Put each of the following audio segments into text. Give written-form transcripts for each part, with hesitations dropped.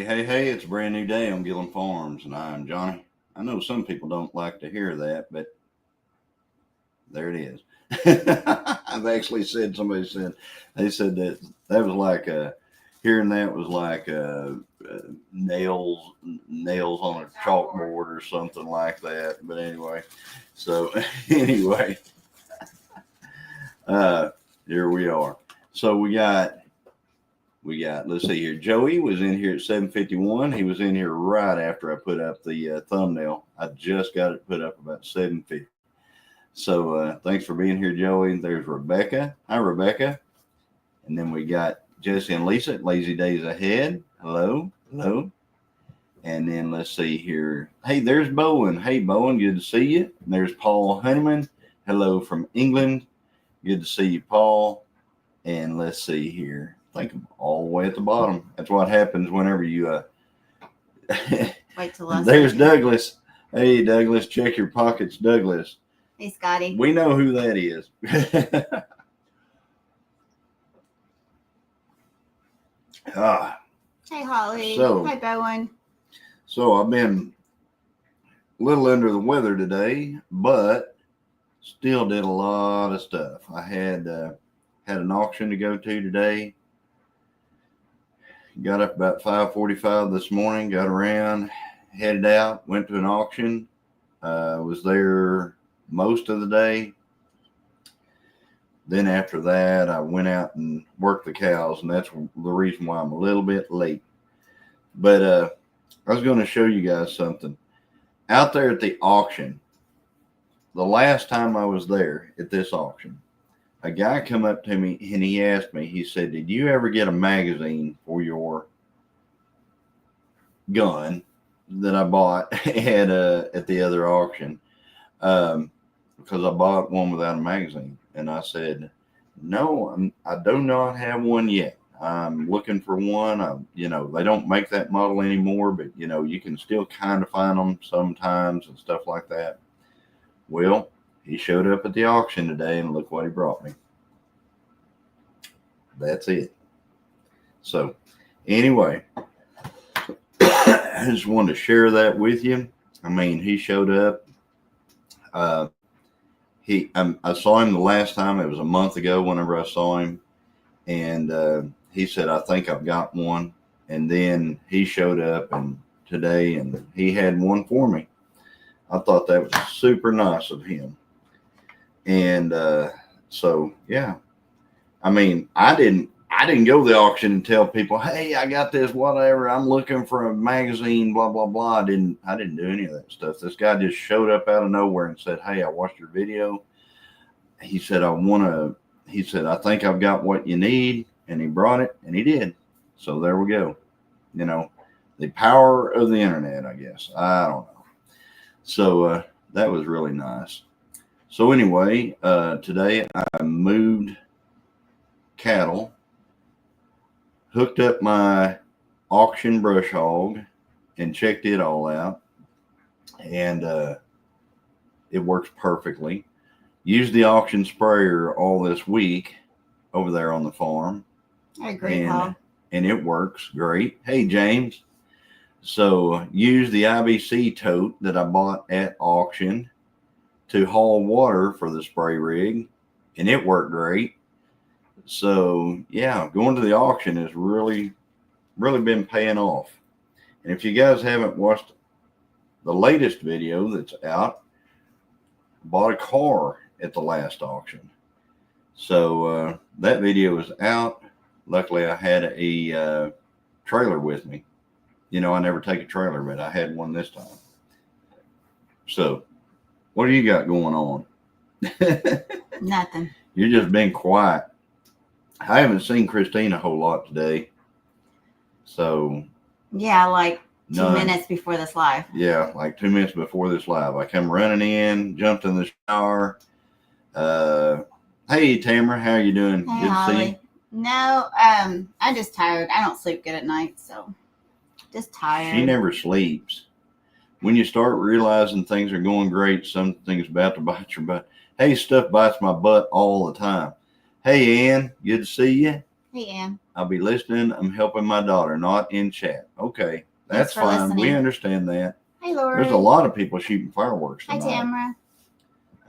Hey, it's a brand new day on Gilliam Farms, and I'm Johnny. I know some people don't like to hear that, but there it is. I've actually somebody said that was like hearing that was like nails on a chalkboard or something like that. But anyway, here we are. So we got, let's see here. Joey was in here at 7:51. He was in here right after I put up the thumbnail. I just got it put up about 7:50. So thanks for being here, Joey. There's Rebecca. Hi, Rebecca. And then we got Jesse and Lisa at Lazy Days Ahead. Hello. And then let's see here. Hey, there's Bowen. Hey, Bowen, good to see you. And there's Paul Honeyman. Hello from England. Good to see you, Paul. And let's see here. I think I'm all the way at the bottom. That's what happens whenever you wait till last there's second. Douglas. Hey, Douglas, check your pockets, Douglas. Hey, Scotty. We know who that is. Hey, Holly. Hi, Bowen. So I've been a little under the weather today, but still did a lot of stuff. I had an auction to go to today. Got up about 5:45 this morning, got around, headed out, went to an auction. Was there most of the day. Then after that, I went out and worked the cows, and that's the reason why I'm a little bit late. But I was going to show you guys something. Out there at the auction, the last time I was there at this auction, a guy come up to me and he asked me, he said, did you ever get a magazine for your gun that I bought at the other auction? Because I bought one without a magazine. And I said, no, I do not have one yet. I'm looking for one. They don't make that model anymore, but you can still kind of find them sometimes and stuff like that. Well, he showed up at the auction today, and look what he brought me. That's it. So anyway, I just wanted to share that with you. I mean, he showed up. I saw him the last time. It was a month ago whenever I saw him. And he said, I think I've got one. And then he showed up today, and he had one for me. I thought that was super nice of him. And so, yeah. I mean, I didn't go to the auction and tell people, hey, I got this, whatever. I'm looking for a magazine, blah, blah, blah. I didn't do any of that stuff. This guy just showed up out of nowhere and said, hey, I watched your video. He said, I think I've got what you need. And he brought it, and he did. So there we go. The power of the internet, I guess. I don't know. So that was really nice. So anyway, today I moved cattle, hooked up my auction brush hog, and checked it all out. And it works perfectly. Used the auction sprayer all this week over there on the farm. I agree, Paul. And it works great. Hey, James. So use the IBC tote that I bought at auction to haul water for the spray rig, and it worked great. So yeah, going to the auction has really been paying off. And if you guys haven't watched the latest video that's out, bought a car at the last auction. So that video is out. Luckily, I had a trailer with me. I never take a trailer, but I had one this time. So what do you got going on? Nothing. You're just being quiet. I haven't seen Christine a whole lot today. So Yeah, like 2 none. minutes before this live. Yeah, like 2 minutes before this live. I come running in, jumped in the shower. Hey Tamara, how you doing? Hey, Good to Holly. see you. No, I'm just tired. I don't sleep good at night, so just tired. She never sleeps. When you start realizing things are going great, something's about to bite your butt. Hey, stuff bites my butt all the time. Hey, Ann, good to see you. Hey, Ann. I'll be listening. I'm helping my daughter, not in chat. Okay, that's Thanks for fine. We listening. understand that. Hey, Lori. There's a lot of people shooting fireworks Hi, tonight. Tamara.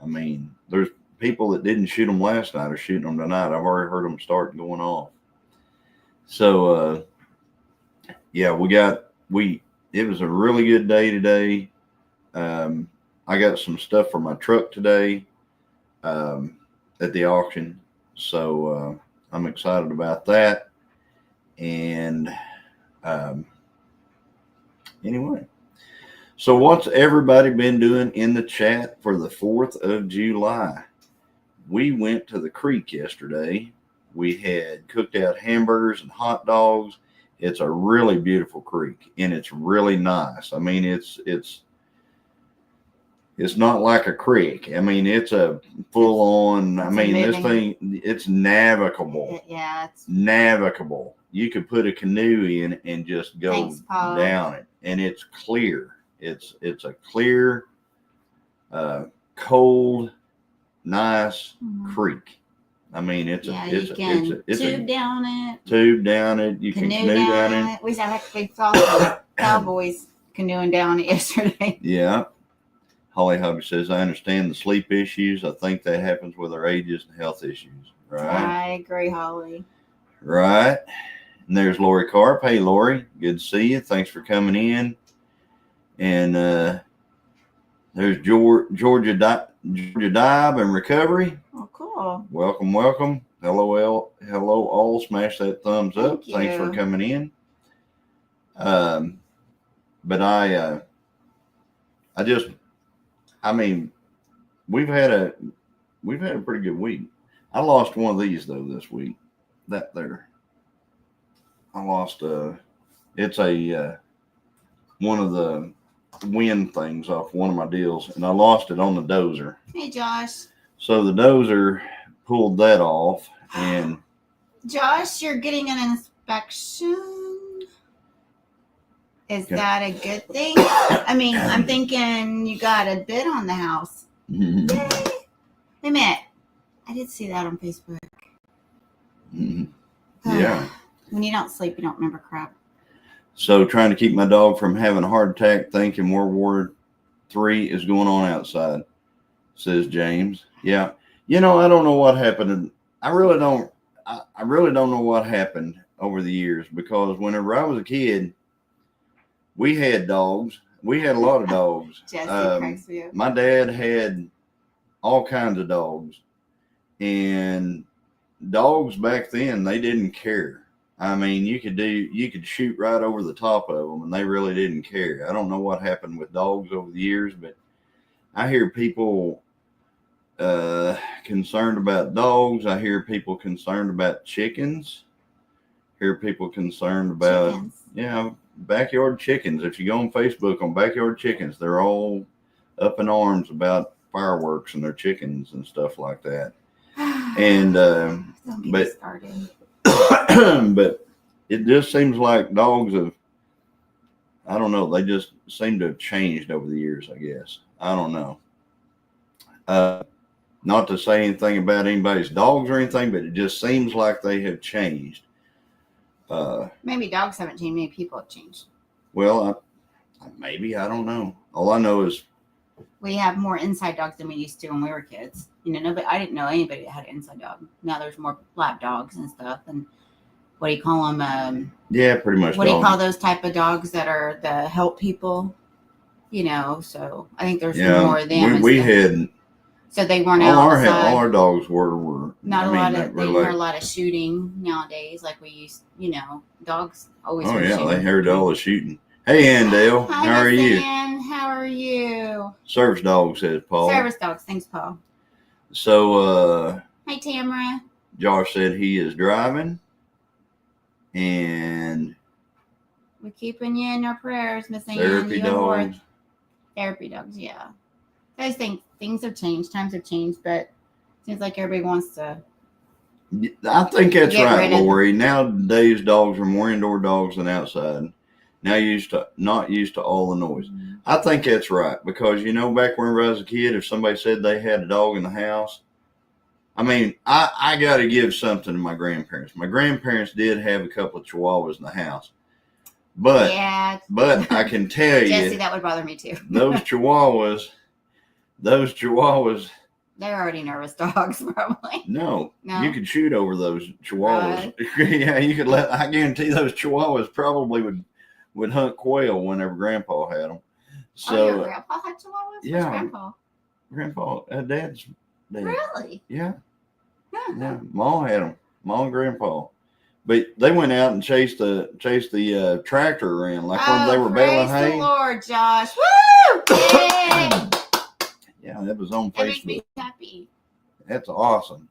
I mean, there's people that didn't shoot them last night are shooting them tonight. I've already heard them start going off. So, yeah, it was a really good day today. I got some stuff for my truck today at the auction. So, I'm excited about that. And anyway, so what's everybody been doing in the chat for the 4th of July? We went to the creek yesterday. We had cooked out hamburgers and hot dogs. It's a really beautiful creek, and it's really nice. I mean, it's not like a creek. I mean, it's a full on. This thing, it's navigable. Yeah, it's navigable. You could put a canoe in and just go down it, and it's clear. It's a clear, cold, nice creek. I mean, it's tube down it. Tube down it. You can canoe down it. We saw cowboys canoeing down it yesterday. Yeah. Holly Hubby says, I understand the sleep issues. I think that happens with our ages and health issues. Right. I agree, Holly. Right. And there's Lori Carp. Hey, Lori. Good to see you. Thanks for coming in. And there's Georgia Dive and Recovery. Oh, cool. Welcome. Hello, all. Smash that thumbs up. Thanks for coming in. But we've had a pretty good week. I lost one of these though this week. That there. I lost it's a one of the wind things off one of my deals, and I lost it on the dozer. Hey, Josh. So the dozer pulled that off, and Josh, you're getting an inspection. Is that a good thing? I mean, I'm thinking you got a bid on the house. Yay! Wait a minute. I did see that on Facebook. Yeah. When you don't sleep, you don't remember crap. So trying to keep my dog from having a heart attack, thinking World War III is going on outside, says James. Yeah. I don't know what happened. I really don't know what happened over the years, because whenever I was a kid, we had dogs. We had a lot of dogs. My dad had all kinds of dogs, and dogs back then, they didn't care. I mean, you could shoot right over the top of them, and they really didn't care. I don't know what happened with dogs over the years, but I hear people concerned about dogs. I hear people concerned about chickens. Hear people concerned about backyard chickens. If you go on Facebook on backyard chickens, they're all up in arms about fireworks and their chickens and stuff like that. And but it just seems like dogs I don't know, they just seem to have changed over the years, I guess. I don't know. Not to say anything about anybody's dogs or anything, but it just seems like they have changed. Maybe dogs haven't changed. Maybe people have changed. Well, maybe. I don't know. All I know is we have more inside dogs than we used to when we were kids. I didn't know anybody that had an inside dog. Now there's more lap dogs and stuff. And what do you call them? Yeah, pretty much. What do you call those type of dogs that are the help people? So I think there's more of them. We had. So they weren't outside. All our dogs were not a lot of. They heard a lot of shooting nowadays, like we used. Dogs always. Oh yeah, shooting. They heard all the shooting. Hey, Andale, how are you? How are you? Service dog, says Paul. Service dogs, thanks, Paul. So. Hi, Tamara. Josh said he is driving, and we're keeping you in our prayers, Miss Ann. therapy dogs. Therapy dogs, yeah. I think things have changed, times have changed, but it seems like everybody wants to. I think that's right, Lori. Nowadays, dogs are more indoor dogs than outside. Now not used to all the noise. Mm-hmm. I think that's right because back when I was a kid, if somebody said they had a dog in the house, I mean, I got to give something to my grandparents. My grandparents did have a couple of Chihuahuas in the house, but I can tell you, Jesse, that would bother me too. those Chihuahuas. They're already nervous dogs, probably. No, you could shoot over those Chihuahuas. Yeah, you could I guarantee those Chihuahuas probably would hunt quail whenever Grandpa had them. So, your Grandpa had Chihuahuas? Yeah. Grandpa, Dad's dad. Really? Yeah. Yeah. Mom had them. Mom and Grandpa. But they went out and chased the tractor around like when they were baling hay. Praise the Lord, Josh. Woo! Yay! Yeah, that was on Facebook. That makes me happy. That's awesome.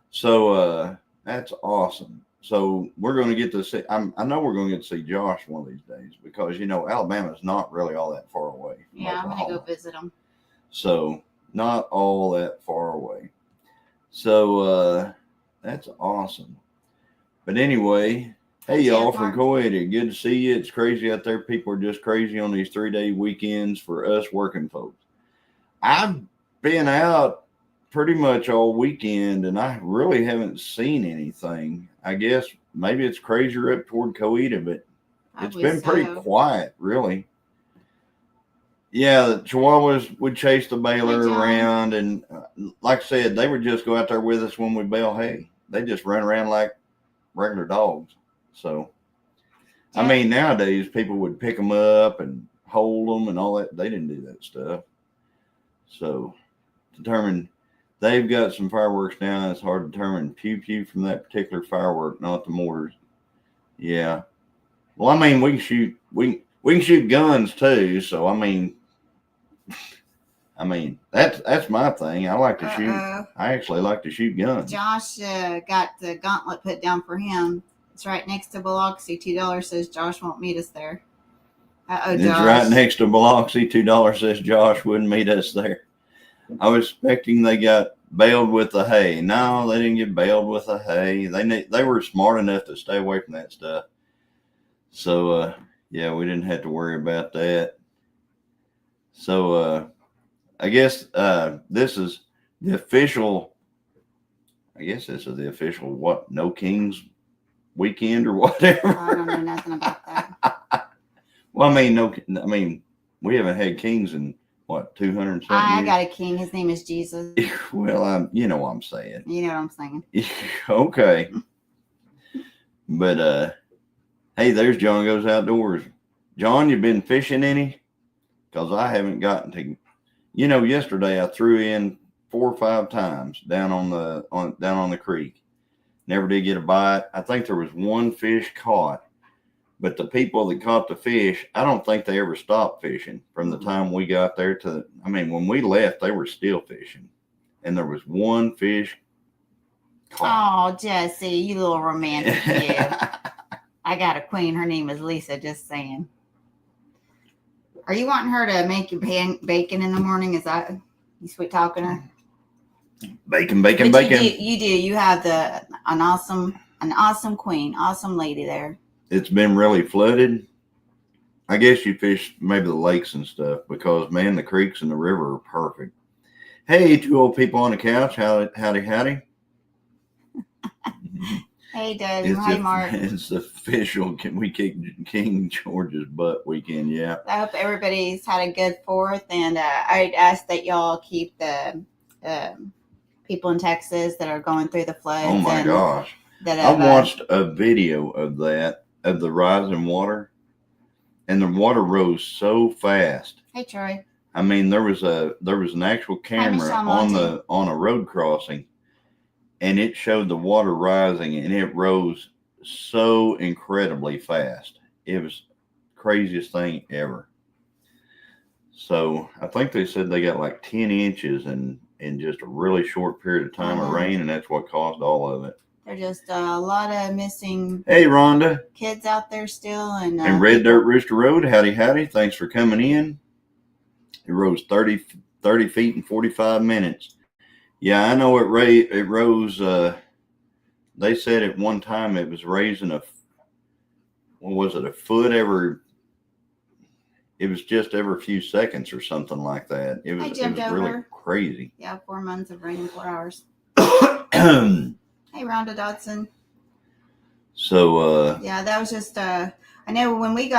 So that's awesome. So we're going to get to see. I know we're going to get to see Josh one of these days because Alabama's not really all that far away. Yeah, I'm going to go visit him. So not all that far away. So that's awesome. But anyway, hey y'all from Kuwait, good to see you. It's crazy out there. People are just crazy on these 3-day weekends for us working folks. I've been out pretty much all weekend and I really haven't seen anything. I guess maybe it's crazier up toward Coeta, but it's been pretty quiet, really. Yeah, the Chihuahuas would chase the baler around, and like I said, they would just go out there with us when we bale hay. They just run around like regular dogs. So, I mean, nowadays people would pick them up and hold them and all that. They didn't do that stuff. So, they've got some fireworks now. It's hard to determine pew from that particular firework, not the mortars. Yeah. Well, I mean, we can shoot guns too. So, I mean, that's my thing. I like to shoot. I actually like to shoot guns. Josh got the gauntlet put down for him. It's right next to Biloxi. $2 says Josh won't meet us there. It's Josh. Right next to Biloxi. $2 says Josh wouldn't meet us there. I was expecting they got bailed with the hay. No, they didn't get bailed with the hay. They were smart enough to stay away from that stuff. So yeah, we didn't have to worry about that. So I guess this is the official. I guess this is the official what? No Kings weekend or whatever. I don't know nothing about that. Well, I mean, we haven't had kings in what 200 something years. I got a king. His name is Jesus. Well, you know what I'm saying. You know what I'm saying. Okay. But hey, there's John Goes Outdoors. John, you been fishing any? Because I haven't gotten to. Yesterday I threw in 4 or 5 times down on the creek. Never did get a bite. I think there was one fish caught. But the people that caught the fish, I don't think they ever stopped fishing from the time we got there when we left, they were still fishing. And there was one fish caught. Oh, Jesse, you little romantic kid. I got a queen. Her name is Lisa, just saying. Are you wanting her to make your bacon in the morning? Is that you sweet talking her? Bacon. You do. You have an awesome queen, awesome lady there. It's been really flooded. I guess you fish maybe the lakes and stuff because, man, the creeks and the river are perfect. Hey, 2 old people on the couch. Howdy. Hey, Doug. Hi, Mark. It's official. Can we kick King George's butt weekend? Yeah. I hope everybody's had a good 4th, and I'd ask that y'all keep the people in Texas that are going through the floods. Oh my gosh! I watched a video of the rising water, and the water rose so fast. Hey, Troy. I mean, there was an actual camera on a road crossing, and it showed the water rising, and it rose so incredibly fast. It was the craziest thing ever. So I think they said they got like 10 inches, and in just a really short period of time of rain, and that's what caused all of it. There's just a lot of missing Hey, Rhonda. Kids out there still. And Red Dirt Rooster Road, howdy, howdy. Thanks for coming in. It rose 30 feet in 45 minutes. Yeah, I know it rose. They said at one time it was raising a foot every. It was just every few seconds or something like that. It was really crazy. Yeah, 4 months of rain in 4 hours. Hey, Rhonda Dodson. So yeah, that was just I know when we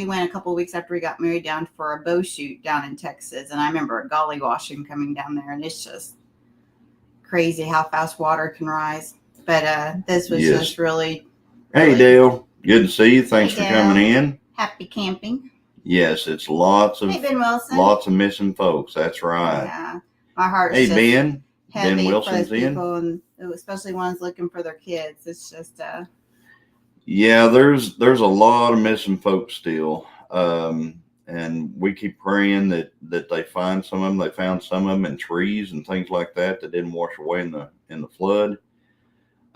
went a couple of weeks after we got married down for a bow shoot down in Texas, and I remember golly washing coming down there, and it's just crazy how fast water can rise. But this was just really. Hey, Dale, good to see you. Thanks for coming in. Happy camping. Yes, it's lots of missing folks. That's right. Yeah, my heart's just Ben Wilson's for those people, and especially ones looking for their kids. It's just yeah, there's a lot of missing folks still, and we keep praying that they find some of them. They found some of them in trees and things like that didn't wash away in the flood.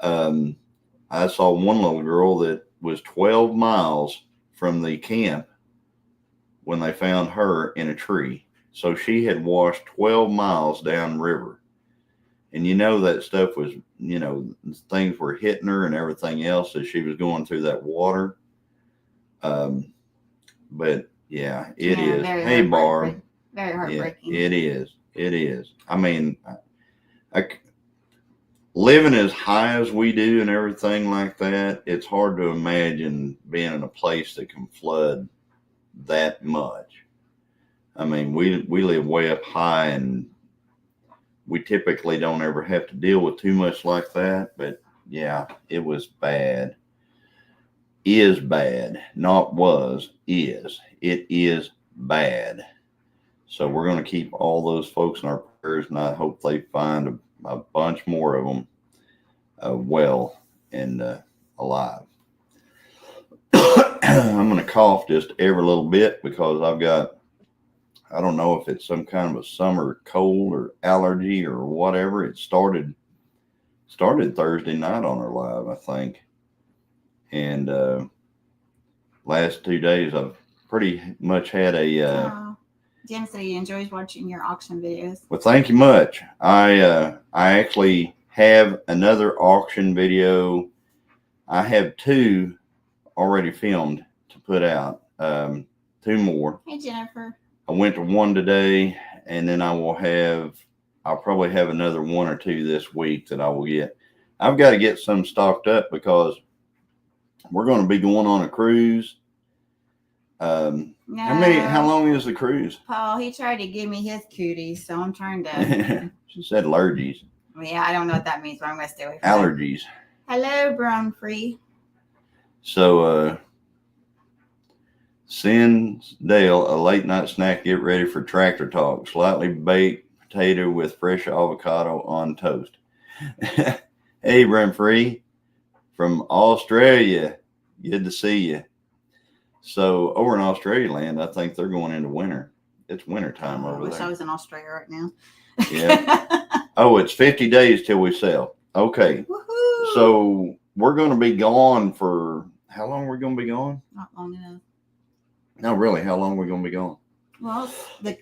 I saw one little girl that was 12 miles from the camp when they found her in a tree. So she had washed 12 miles downriver. And that stuff was, things were hitting her and everything else as she was going through that water. But yeah, it is. Hey, Barb. Very heartbreaking. Yeah, it is. I mean, living as high as we do and everything like that, it's hard to imagine being in a place that can flood that much. I mean, we live way up high, and we typically don't ever have to deal with too much like that. But yeah, it was bad. Is bad, not was, is. It is bad. So we're going to keep all those folks in our prayers, and I hope they find a bunch more of them well and alive. I'm going to cough just every little bit because I don't know if it's some kind of a summer cold or allergy or whatever. It started Thursday night on our live, I think. And last 2 days I've pretty much had a Jim said he enjoys watching your auction videos. Well, thank you much. I actually have another auction video. I have 2 already filmed to put out. 2 more. Hey, Jennifer. I went to one today, and then I'll probably have another 1 or 2 this week that I will get. I've got to get some stocked up because we're going to be going on a cruise. How long is the cruise? Paul, he tried to give me his cuties, so I'm trying to. She said allergies. Yeah, I don't know what that means, but I'm going to stay away from allergies. That. Hello, Brown Free. So, send Dale a late night snack. Get ready for Tractor Talk. Slightly baked potato with fresh avocado on toast. Hey, Brown Free from Australia. Good to see you. So over in Australia land, I think they're going into winter. It's winter time over there. I wish I was in Australia right now. Yeah. Oh, it's 50 days till we sell. Okay. Woohoo! So we're going to be gone for how long? We're going to be gone? Not long enough. No, really. How long are we going to be gone? Well, the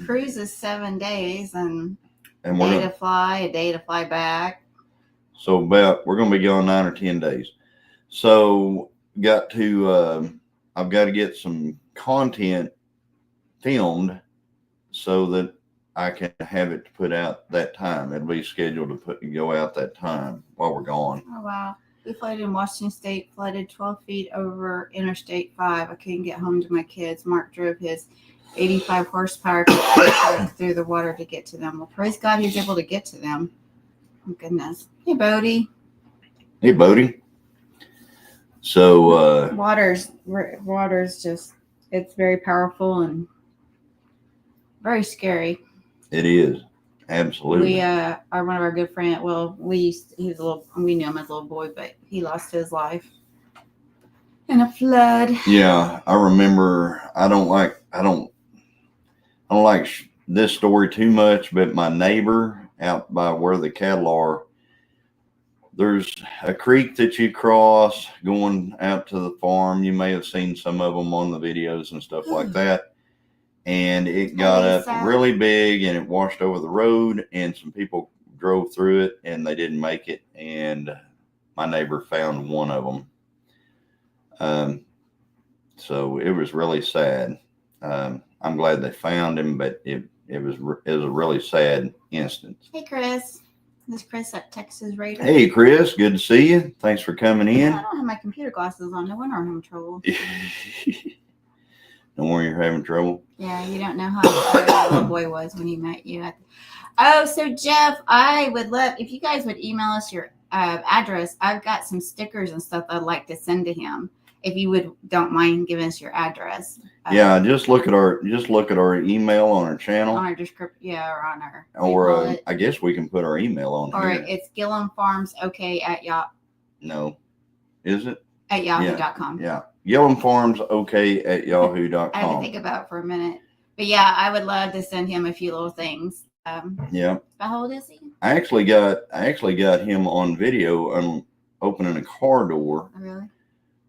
cruise is 7 days, and a day to fly back. So we're going to be gone 9 or 10 days. So I've got to get some content filmed so that I can have it to put out that time. It'll be scheduled to go out that time while we're gone. Oh, wow. We flooded in Washington State, flooded 12 feet over Interstate 5. I couldn't get home to my kids. Mark drove his 85 horsepower through the water to get to them. Well, praise God, he was able to get to them. Oh, goodness. Hey, Bodie. Hey, Bodie. So water's just, it's very powerful and very scary. It is. Absolutely. We one of our good friends, well, we knew him as a little boy, but he lost his life in a flood. Yeah, I remember. I don't like this story too much, but my neighbor out by where the cattle are, there's a creek that you cross going out to the farm. You may have seen some of them on the videos and stuff like that. And it got up really big and it washed over the road, and some people drove through it and they didn't make it. And my neighbor found one of them. So it was really sad. I'm glad they found him, but it was a really sad instance. Hey, Chris. This is Chris at Texas Radio. Hey, Chris. Good to see you. Thanks for coming in. I don't have my computer glasses on. No wonder I'm having trouble. Don't worry, you're having trouble. Yeah, you don't know how the little boy was when he met you. So Jeff, I would love if you guys would email us your address. I've got some stickers and stuff I'd like to send to him. If you don't mind giving us your address. Yeah, just look at our email on our channel. On our description, yeah, or on our. Or I guess we can put our email on or here. Or it's Gilliam Farms OK at Yahoo. No, is it? At yahoo.com. Yeah. Gilliam Farms OK at yahoo.com. I had to think about it for a minute. But yeah, I would love to send him a few little things. Yeah. How old is he? I actually got him on video opening a car door. Oh, really?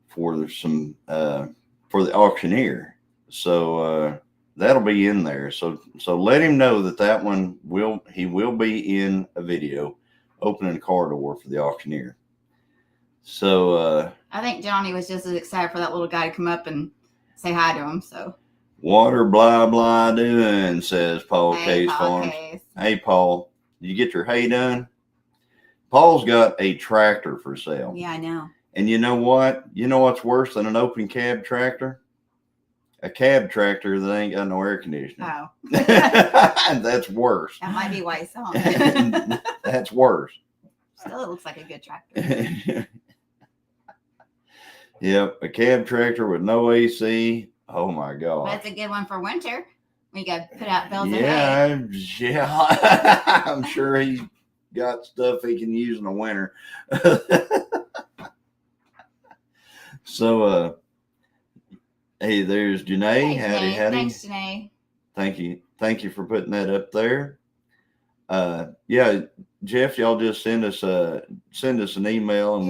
For some for the auctioneer. So that'll be in there. So let him know that one will be in a video opening a car door for the auctioneer. So I think Johnny was just as excited for that little guy to come up and say hi to him. So what are blah blah doing, says Paul Case Farms. Hey Paul, did you get your hay done? Paul's got a tractor for sale. Yeah, I know. And you know what? You know what's worse than an open cab tractor? A cab tractor that ain't got no air conditioning. Oh. That's worse. That might be why he saw it. That's worse. Still, it looks like a good tractor. Yep, a cab tractor with no AC. Oh my God. That's a good one for winter. We got to put out bells and hay. Yeah. I'm sure he's got stuff he can use in the winter. So, hey, there's Janae. Howdy. Thanks, Janae. Thank you for putting that up there. Yeah, Jeff, y'all just send us an email and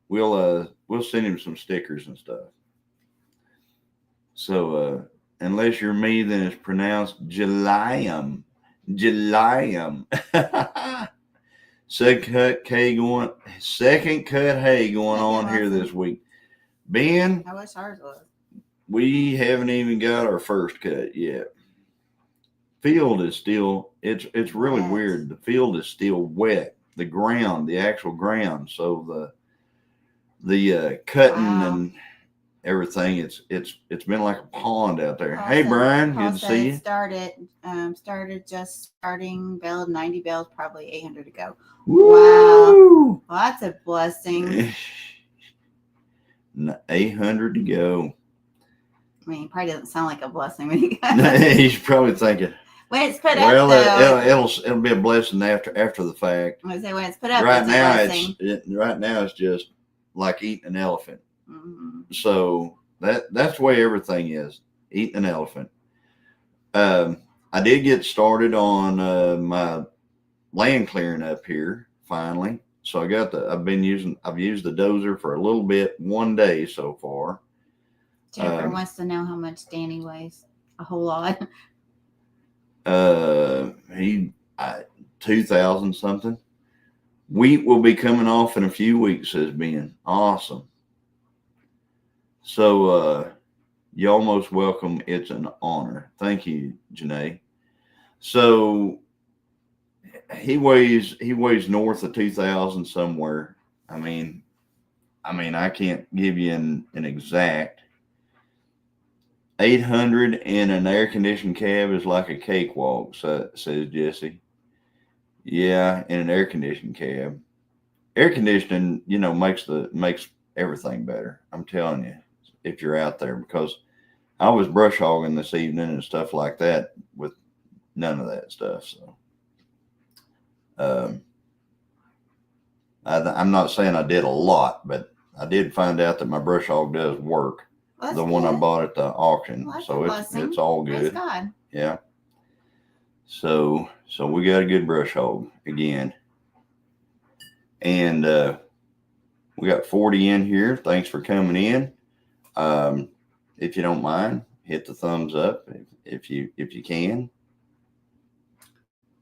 we'll send him some stickers and stuff. So, unless you're me, then it's pronounced Gilliam. Second cut hay going on here this week. Ben, I wish ours was. We haven't even got our first cut yet. Field is still, it's really weird. The field is still wet. The ground, the actual ground. So the cutting and everything, it's been like a pond out there. Hey Brian, good to see you. Starting bale, 90 bales, probably 800 to go. Woo! Wow. Well, that's a blessing. 800 to go. I mean, it probably doesn't sound like a blessing when you He's probably thinking. When it's put up, though, it'll be a blessing after the fact. I say when it's put up, right it's now a blessing. right now it's just like eating an elephant. Mm-hmm. So that's the way everything is. Eating an elephant. I did get started on my land clearing up here finally. So I've used the dozer for a little bit, one day so far. Jennifer wants to know how much Danny weighs. A whole lot. He 2,000 something. Wheat will be coming off in a few weeks, says Ben. Awesome. So you're most welcome. It's an honor. Thank you, Janae. So he weighs north of 2,000 somewhere. I mean, I can't give you an exact. 800 in an air conditioned cab is like a cakewalk, says Jesse. Yeah, in an air conditioned cab. Air conditioning, makes everything better. I'm telling you, if you're out there, because I was brush hogging this evening and stuff like that with none of that stuff. So, I'm not saying I did a lot, but I did find out that my brush hog does work. Well, the one I bought at the auction. Well, so it's all good. Praise God. Yeah. So we got a good brush hog again. And we got 40 in here. Thanks for coming in. If you don't mind, hit the thumbs up if you can.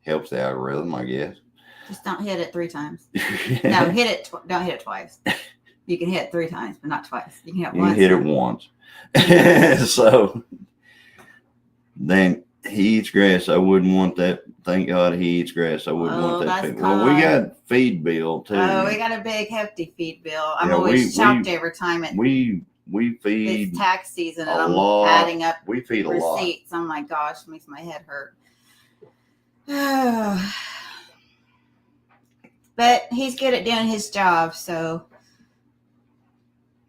Helps the algorithm, I guess. Just don't hit it 3 times. No, hit it. Don't hit it twice. You can hit 3 times, but not twice. You can hit once. Hit it once. So then he eats grass. I wouldn't want that. Thank God he eats grass. I wouldn't want that. Feed. Well, we got feed bill too. Oh, we got a big hefty feed bill. I'm always shocked every time we feed. It's tax season and I'm adding up. We feed a receipts. Oh my gosh, it makes my head hurt. But he's good at doing his job, so.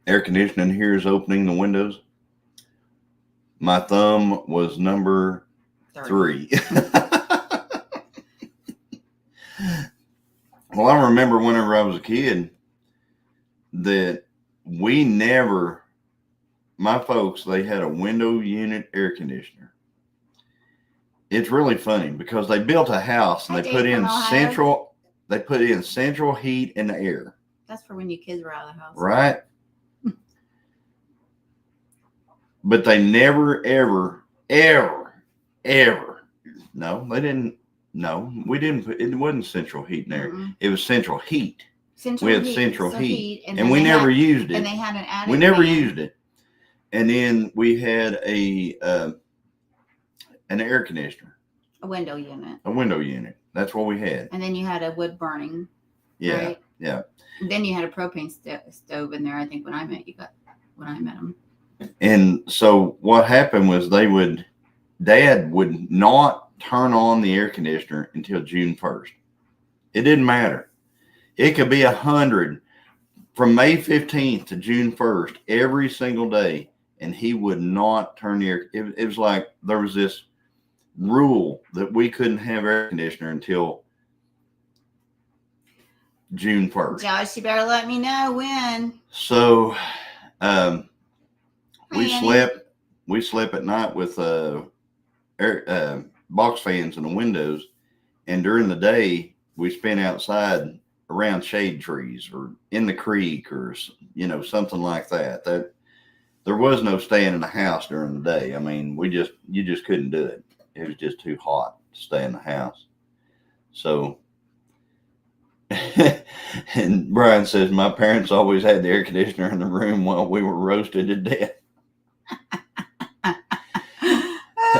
Air conditioning here is opening the windows. My thumb was number 3. Well, I remember whenever I was a kid that my folks, they had a window unit air conditioner. It's really funny because they built a house and they put in central heat in the air. That's for when you kids were out of the house. Right. But they never, ever, no, they didn't. No, we didn't put, it wasn't central heat in there. Mm-hmm. It was central heat. We had central heat. And we never used it. And they had an added. We never used it. And then we had an air conditioner. A window unit. A window unit. That's what we had. And then you had a wood burning. Yeah. Right? Yeah. And then you had a propane stove in there, I think, when I met them. And so what happened was Dad would not turn on the air conditioner until June 1st. It didn't matter. It could be 100 from May 15th to June 1st every single day, and he would not turn the air. It was like there was this rule that we couldn't have air conditioner until June 1st. Josh, you better let me know when. So we slept at night with box fans in the windows, and during the day we spent outside around shade trees or in the creek or something like that. That there was no staying in the house during the day. I mean, you just couldn't do it. It was just too hot to stay in the house. So and Brian says my parents always had the air conditioner in the room while we were roasted to death.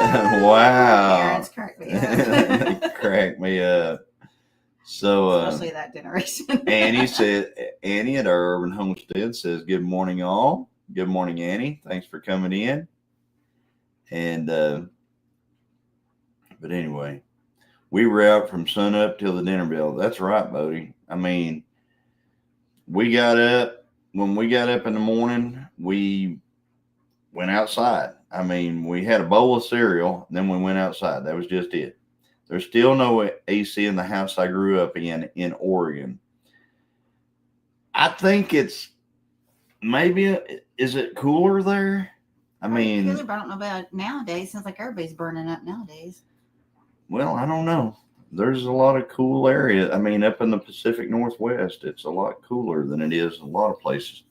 Wow. Parents crack me up. Crack me up. So, especially that generation. Annie at our urban homestead says, good morning, all. Good morning, Annie. Thanks for coming in. And, but anyway, we were out from sun up till the dinner bell. That's right, Bodie. I mean, when we got up in the morning, we went outside. I mean, we had a bowl of cereal, and then we went outside. That was just it. There's still no AC in the house I grew up in Oregon. I think it's maybe, is it cooler there? I mean, cooler, but I don't know about nowadays. Sounds like everybody's burning up nowadays. Well, I don't know. There's a lot of cool areas. I mean, up in the Pacific Northwest, it's a lot cooler than it is in a lot of places.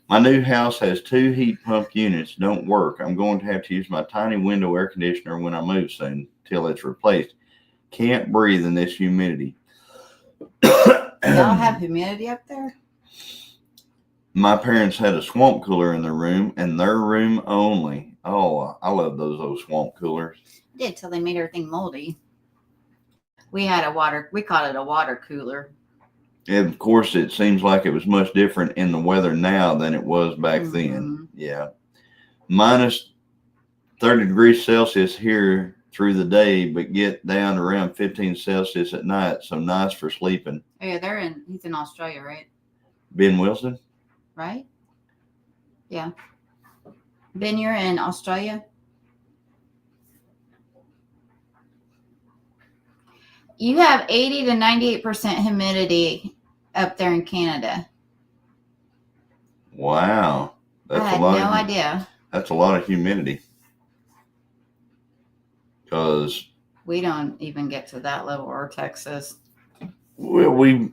My new house has 2 heat pump units. Don't work. I'm going to have to use my tiny window air conditioner when I move soon till it's replaced. Can't breathe in this humidity. Y'all have humidity up there? My parents had a swamp cooler in their room, and their room only. Oh, I love those old swamp coolers. I did till they made everything moldy. We called it a water cooler. And of course, it seems like it was much different in the weather now than it was back then. Yeah. Minus 30 degrees Celsius here through the day, but get down to around 15 Celsius at night. So nice for sleeping. Yeah, he's in Australia, right? Ben Wilson? Right? Yeah. Ben, you're in Australia? You have 80 to 98% humidity up there in Canada. Wow. I had no idea. That's a lot of humidity. Because We don't even get to that level, or Texas. Well, we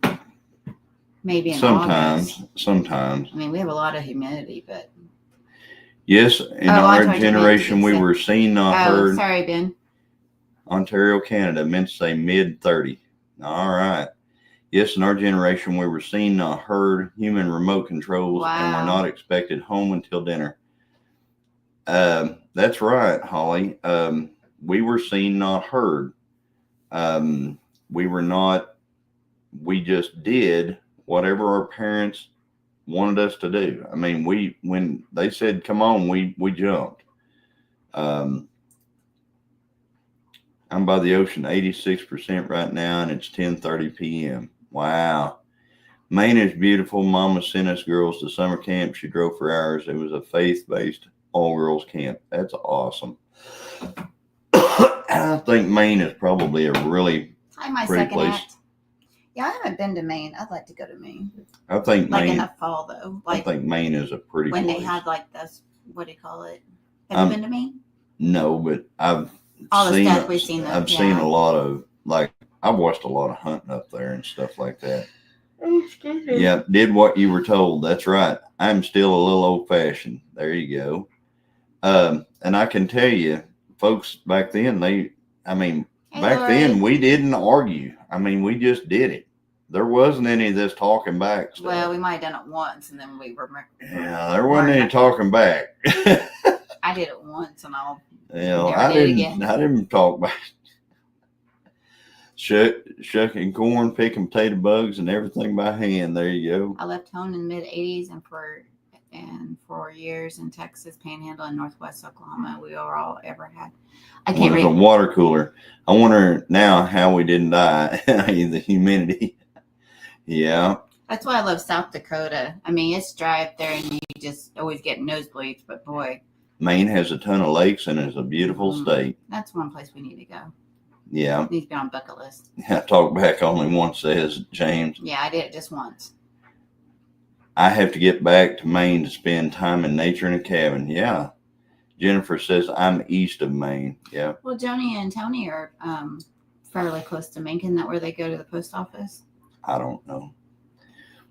Maybe in sometimes. August. I mean, we have a lot of humidity, but Yes, in our generation, we were seen, not heard. Sorry, Ben. Ontario, Canada, meant to say mid-30. All right. Yes, in our generation, we were seen, not heard, human remote controls, and were not expected home until dinner. That's right, Holly. We were seen, not heard. We were not, we just did whatever our parents wanted us to do. I mean, when they said, come on, we jumped. I'm by the ocean, 86% right now, and it's 10:30 p.m. Wow. Maine is beautiful. Mama sent us girls to summer camp. She drove for hours. It was a faith-based all-girls camp. That's awesome. I think Maine is probably a really pretty place. Act. Yeah, I haven't been to Maine. I'd like to go to Maine. I think Maine, in the fall, though. I think Maine is a pretty when place. They have this, what do you call it? Have you been to Maine? No, but I've seen a lot of, I've watched a lot of hunting up there and stuff like that. Oh, excuse me. Yeah, did what you were told. That's right. I'm still a little old-fashioned. There you go. And I can tell you, folks back then, then we didn't argue. I mean, we just did it. There wasn't any of this talking back stuff. Well, we might have done it once, and then we were. Yeah, there wasn't any talking back. I did it once, and I didn't talk back. Shucking corn, picking potato bugs, and everything by hand. There you go. I left home in the mid-'80s, and for years in Texas, Panhandle, and Northwest Oklahoma, we were all ever had. I can't read. A water cooler. I wonder now how we didn't die. The humidity. Yeah. That's why I love South Dakota. I mean, it's dry up there, and you just always get nosebleeds. But boy, Maine has a ton of lakes and is a beautiful state. That's one place we need to go. Yeah. It needs to be on bucket list. Yeah, talk back only once, says James. Yeah, I did it just once. I have to get back to Maine to spend time in nature in a cabin. Yeah. Jennifer says I'm east of Maine. Yeah. Well, Joni and Tony are fairly close to Maine. Isn't that where they go to the post office? I don't know.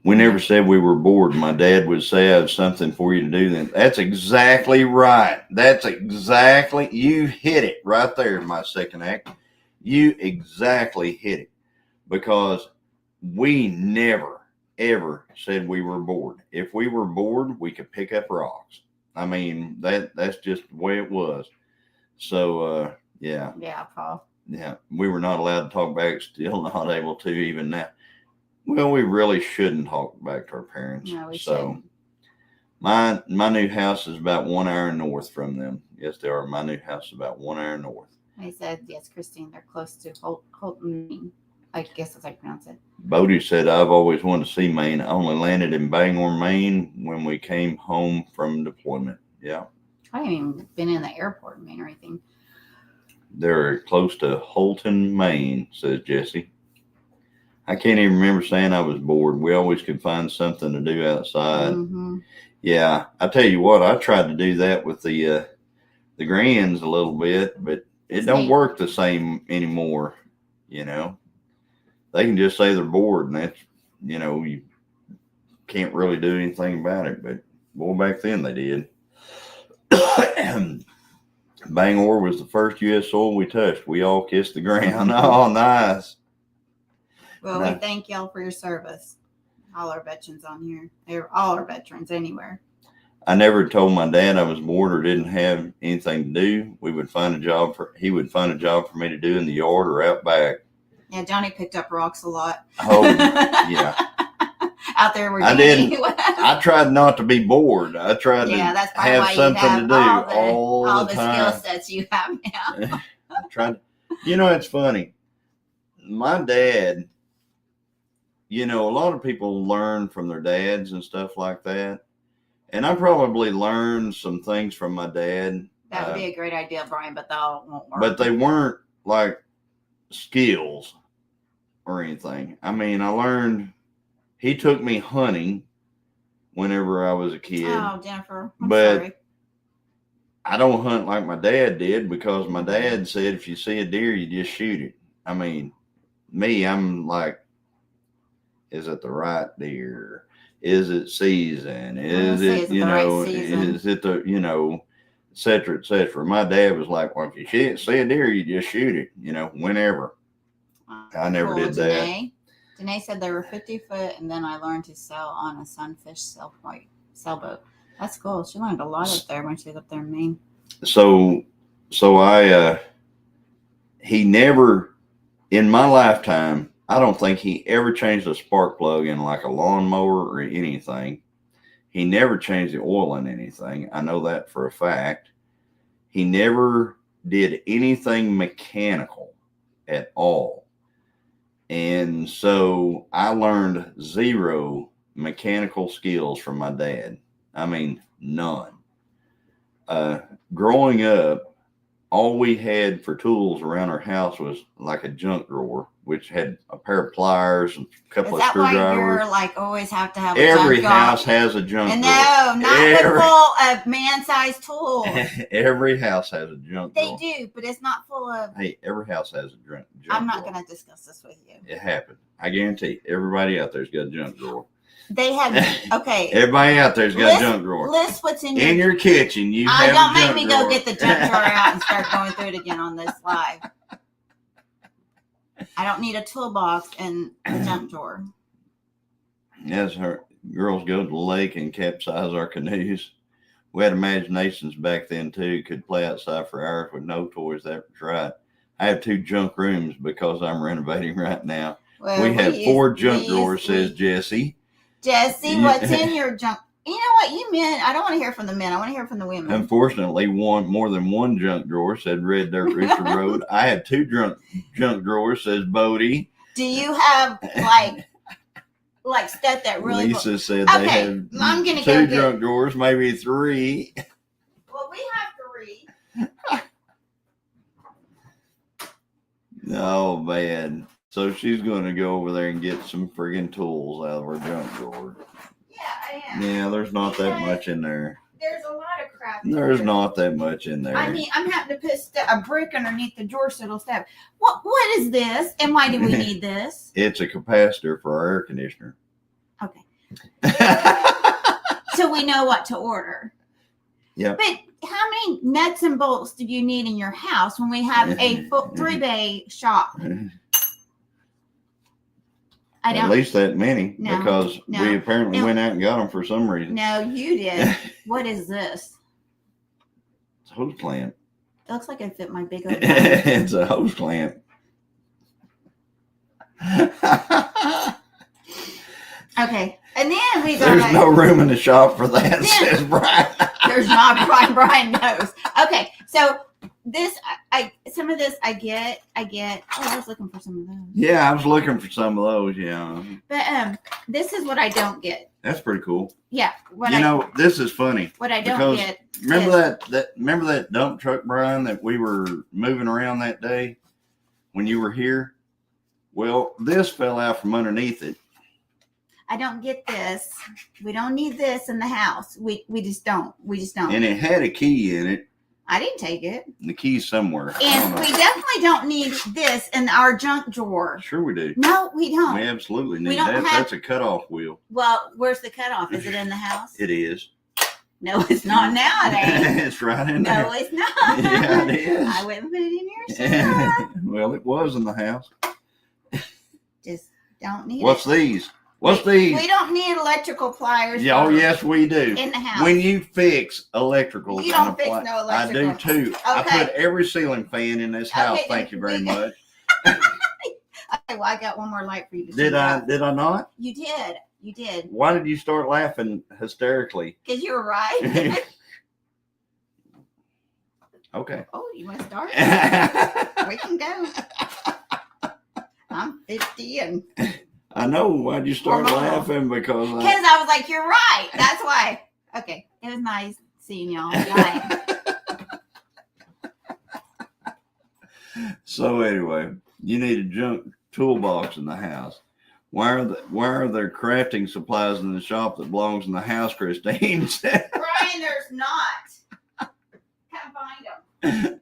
We never said we were bored. My dad would say I have something for you to do then. That's exactly right. You hit it right there in my second act. You exactly hit it. Because we never, ever said we were bored. If we were bored, we could pick up rocks. I mean, that's just the way it was. So, yeah. Yeah, Paul. Yeah, we were not allowed to talk back, still not able to even now. Well, we really shouldn't talk back to our parents. No, we shouldn't. My new house is about 1 hour north from them. Yes, they are. My new house is about 1 hour north. I said, yes, Christine, they're close to Holton. I guess that's how you pronounce it. Bodie said, I've always wanted to see Maine. I only landed in Bangor, Maine when we came home from deployment. Yeah. I haven't even been in the airport in Maine or anything. They're close to Holton, Maine, says Jesse. I can't even remember saying I was bored. We always could find something to do outside. Mm-hmm. Yeah, I tell you what, I tried to do that with the grands a little bit, but it don't work the same anymore. You know, they can just say they're bored, and that's, you can't really do anything about it. But boy, back then they did. Bangor was the first U.S. soil we touched. We all kissed the ground. Oh, nice. Well, we thank y'all for your service. All our veterans on here. All our veterans anywhere. I never told my dad I was bored or didn't have anything to do. He would find a job for me to do in the yard or out back. Yeah, Johnny picked up rocks a lot. Oh, yeah. Out there where I tried not to be bored. I tried to have something to do all the time. Skill sets you have now. I tried. It's funny. My dad, a lot of people learn from their dads and stuff like that. And I probably learned some things from my dad. That would be a great idea, Brian, but that won't work. But they weren't like skills or anything. I mean, I learned, he took me hunting whenever I was a kid. Oh, Jennifer, I'm sorry. I don't hunt like my dad did because my dad said if you see a deer, you just shoot it. I mean, me, I'm like, is it the right deer? Is it season? Is it, the right season? is it the, et cetera, et cetera. My dad was like, well, if you see a deer, you just shoot it, whenever. I never did that. Danae said they were 50 foot, and then I learned to sail on a sunfish sailboat. That's cool. She learned a lot up there when she was up there in Maine. So he never, in my lifetime, I don't think he ever changed a spark plug in like a lawnmower or anything. He never changed the oil in anything. I know that for a fact. He never did anything mechanical at all. And so I learned zero mechanical skills from my dad. I mean, none. Growing up, all we had for tools around our house was like a junk drawer, which had a pair of pliers and a couple of screwdrivers. Is that why you're like always have to have a every junk house has a junk drawer. No, not full of man-sized tools. Every house has a junk drawer. They do, but it's not full of. Hey, every house has a junk I'm not going to discuss this with you. It happened. I guarantee everybody out there's got a junk drawer. They have, okay. Everybody out there's got a junk drawer. List what's in your kitchen. You have don't a junk make me drawer. Go get the junk drawer out and start going through it again on this live. I don't need a toolbox and a junk drawer. As her girls go to the lake and capsize our canoes. We had imaginations back then too. Could play outside for hours with no toys. That was right. I have 2 junk rooms because I'm renovating right now. Well, we have 4 junk drawers, says Jesse. Jesse, what's in your junk? You know what, you men, I don't want to hear from the men. I want to hear from the women. Unfortunately, more than one junk drawer, said Red Dirt Rooster Road. I have 2 junk drawers, says Bodie. Do you have like stuff that really? Lisa said they have I'm gonna 2 junk drawers, maybe 3. Well, we have 3. Oh man. So she's going to go over there and get some friggin' tools out of her junk drawer. Yeah, I am. Yeah, there's not that much in there. There's a lot of crap. There's not that much in there. I mean, I'm having to put a brick underneath the drawer so it'll stop. What is this, and why do we need this? It's a capacitor for our air conditioner. Okay. So we know what to order. Yep. But how many nuts and bolts do you need in your house when we have a 3-bay shop? At least that many, because we apparently went out and got them for some reason. No, you did. What is this? It's a hose clamp. It looks like it fit my big old It's a hose clamp. Okay. And then we got. There's no room in the shop for that, says Brian. There's not. Brian knows. Okay. So this, some of this I get. Oh, I was looking for some of those. Yeah, I was looking for some of those. Yeah. But this is what I don't get. That's pretty cool. Yeah. This is funny. What I don't get. Remember that dump truck, Brian, that we were moving around that day when you were here? Well, this fell out from underneath it. I don't get this. We don't need this in the house. We just don't. And it had a key in it. I didn't take it. The key's somewhere. And we definitely don't need this in our junk drawer. Sure we do. No, we don't. We absolutely need that. That's a cutoff wheel. Well, where's the cutoff? Is it in the house? It is. No, it's not nowadays. It's right in there. No, it's not. Yeah, it is. I wouldn't put it in your shop. Well, it was in the house. Just don't need What's these? What's these? We don't need electrical pliers. Yeah, oh, yes, we do. In the house. When you fix electrical, you don't fix no electrical. I do too. Okay. I put every ceiling fan in this house. Thank you very much. Okay, well, I got one more light for you to see. Did I not? You did. You did. Why did you start laughing hysterically? Because you were right. Okay. Oh, you want to start? We can go. I'm 50 and. I know. Why'd you start laughing? Because I was like, you're right. That's why. Okay. It was nice seeing y'all. So anyway, you need a junk toolbox in the house. Why are there crafting supplies in the shop that belongs in the house, Christine? Brian, there's not. Brian,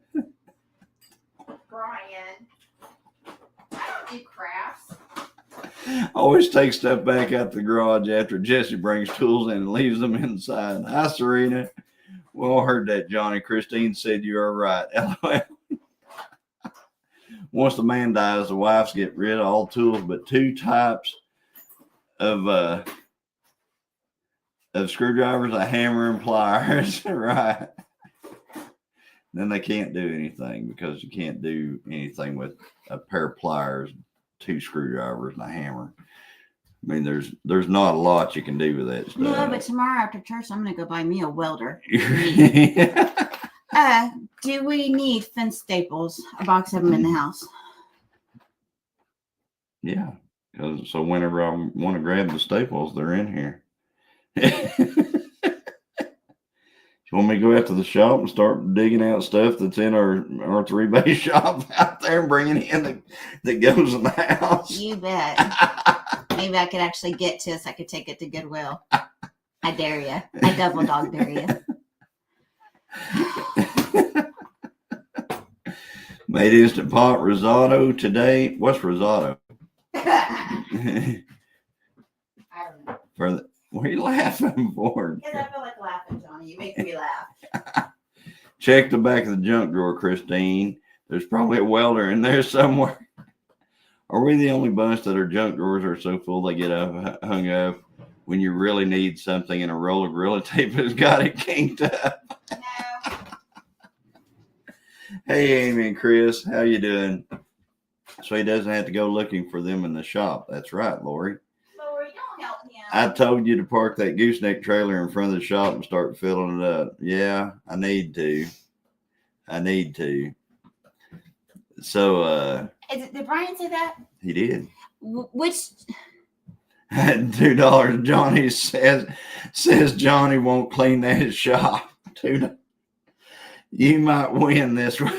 I don't do crafts. Always take stuff back out the garage after Jesse brings tools in and leaves them inside. Hi, Serena. We all heard that, Johnny. Christine said you are right. LOL. Once the man dies, the wives get rid of all tools but two types of screwdrivers, a hammer and pliers. Right. Then they can't do anything because you can't do anything with a pair of pliers, two screwdrivers, and a hammer. I mean, there's not a lot you can do with that stuff. No, but tomorrow after church, I'm going to go buy me a welder. Do we need fence staples? A box of them in the house. Yeah. So whenever I want to grab the staples, they're in here. You want me to go out to the shop and start digging out stuff that's in our 3-bay shop out there and bringing in that goes in the house? You bet. Maybe I could actually get to us. I could take it to Goodwill. I dare you. I double dog dare you. Made instant pot risotto today. What's risotto? I don't know. What are you laughing for? Because I feel like laughing, Johnny. You make me laugh. Check the back of the junk drawer, Christine. There's probably a welder in there somewhere. Are we the only bunch that our junk drawers are so full they get hung up when you really need something and a roll of Gorilla Tape has got it kinked up? No. Hey, Amy and Chris, how you doing? So he doesn't have to go looking for them in the shop. That's right, Lori. Lori, don't help him. I told you to park that gooseneck trailer in front of the shop and start filling it up. Yeah, I need to. So, Did Brian say that? he did. Which? $2. Johnny says Johnny won't clean that shop. $2. You might win this one.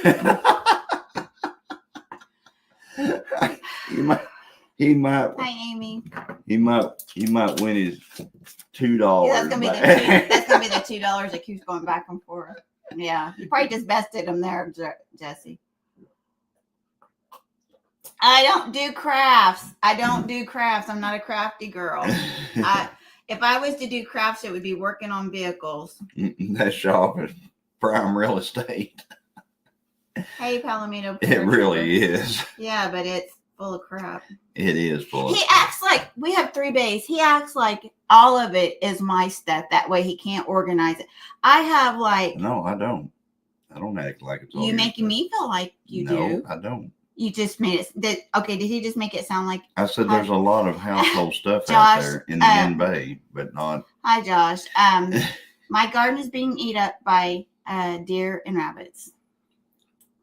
He might. Hi, Amy. He might win his $2. Yeah, that's gonna be the $2 that keeps going back and forth. Yeah, you probably just bested him there, Jesse. I don't do crafts. I'm not a crafty girl. If I was to do crafts, it would be working on vehicles. That shop is prime real estate. Hey, Palomino. It really is. Yeah, but it's full of crap. It is full. He acts like we have 3 bays. He acts like all of it is my stuff. That way he can't organize it. I have like. No, I don't. I don't act like it's all you making me feel like you do. No, I don't. You just made it. Okay, did he just make it sound like? I said there's a lot of household stuff Josh, out there in the end bay, but not. Hi, Josh. My garden is being eaten up by deer and rabbits.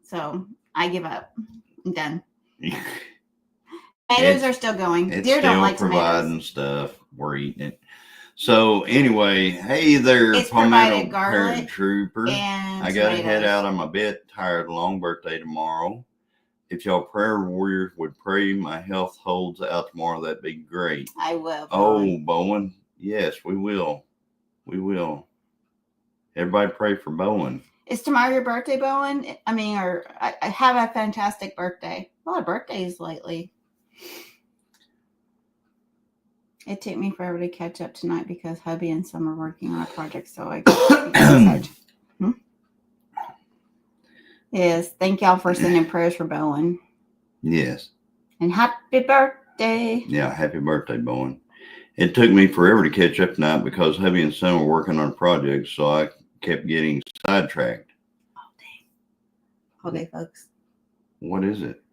So I give up. I'm done. Tomatoes are still going. Deer don't like providing stuff. We're eating it. So anyway, hey there, it's Palmetto garlic Trooper. I got to head out. I'm a bit tired. Long birthday tomorrow. If y'all prayer warriors would pray my health holds out tomorrow, that'd be great. I will. Oh, Bowen. Yes, we will. We will. Everybody pray for Bowen. Is tomorrow your birthday, Bowen? I have a fantastic birthday. A lot of birthdays lately. It took me forever to catch up tonight because hubby and Sam are working on a project, so I Yes, thank y'all for sending prayers for Bowen. Yes. And happy birthday. Yeah, happy birthday, Bowen. It took me forever to catch up tonight because hubby and Sam were working on a project, so I kept getting sidetracked. All day, folks. What is it?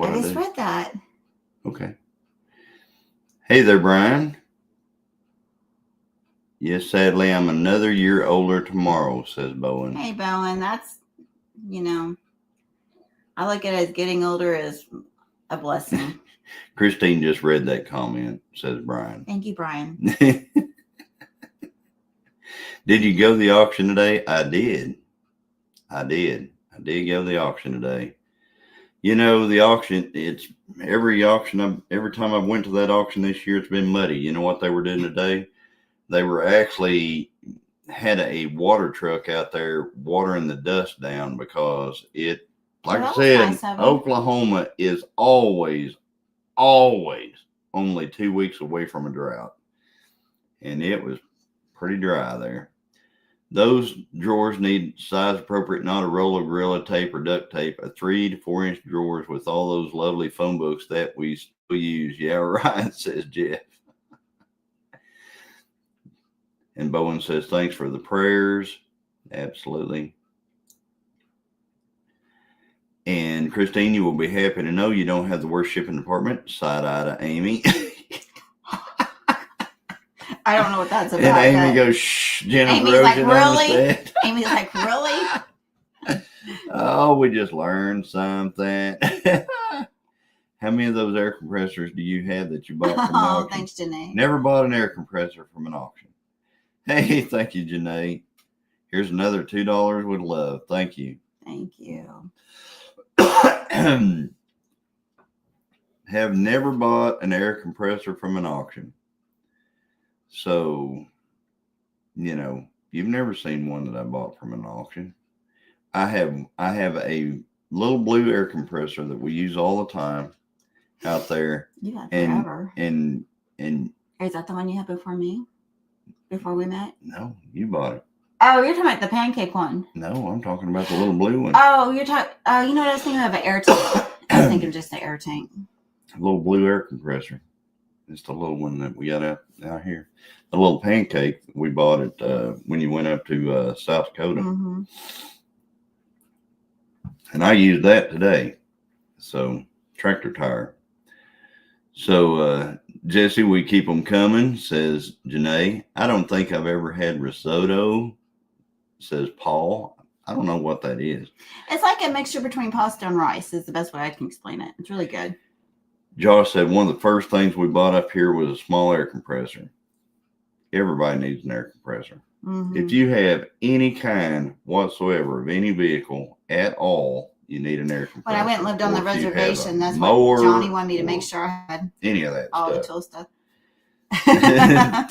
I just read that. Okay. Hey there, Brian. Yes, sadly, I'm another year older tomorrow, says Bowen. Hey, Bowen, that's, I look at it as getting older is a blessing. Christine just read that comment, says Brian. Thank you, Brian. Did you go to the auction today? I did. I did go to the auction today. The auction, it's every time I went to that auction this year, it's been muddy. You know what they were doing today? They were actually had a water truck out there watering the dust down because it, like I said, nice of 'em. Oklahoma is always only 2 weeks away from a drought. And it was pretty dry there. Those drawers need size appropriate, not a roll of Gorilla tape or duct tape. A 3 to 4 inch drawers with all those lovely phone books that we still use. Yeah, right, says Jeff. And Bowen says, thanks for the prayers. Absolutely. And Christine, you will be happy to know you don't have the worst shipping department. Side eye to Amy. I don't know what that's about. And Amy goes, shh, Jennifer. Amy's like, really? Amy's like, really? Oh, we just learned something. How many of those air compressors do you have that you bought from an auction? Thanks, Janae. Never bought an air compressor from an auction. Hey, thank you, Janae. Here's another $2 with love. Thank you. Thank you. Have never bought an air compressor from an auction. So, you've never seen one that I bought from an auction. I have a little blue air compressor that we use all the time out there. You had forever. And is that the one you had before me? Before we met? No, you bought it. Oh, you're talking about the pancake one. No, I'm talking about the little blue one. Oh, you're talking. You know what I was thinking of? An air tank. I was thinking of just the air tank. A little blue air compressor. It's the little one that we got out here. A little pancake. We bought it when you went up to South Dakota. Mm-hmm. And I used that today. So, tractor tire. So, Jesse, we keep them coming, says Janae. I don't think I've ever had risotto, says Paul. I don't know what that is. It's like a mixture between pasta and rice is the best way I can explain it. It's really good. Josh said one of the first things we bought up here was a small air compressor. Everybody needs an air compressor. Mm-hmm. If you have any kind whatsoever of any vehicle at all, you need an air compressor. When I went and lived on the reservation, that's what Johnny wanted me to make sure I had. Any of that all stuff. the tool stuff.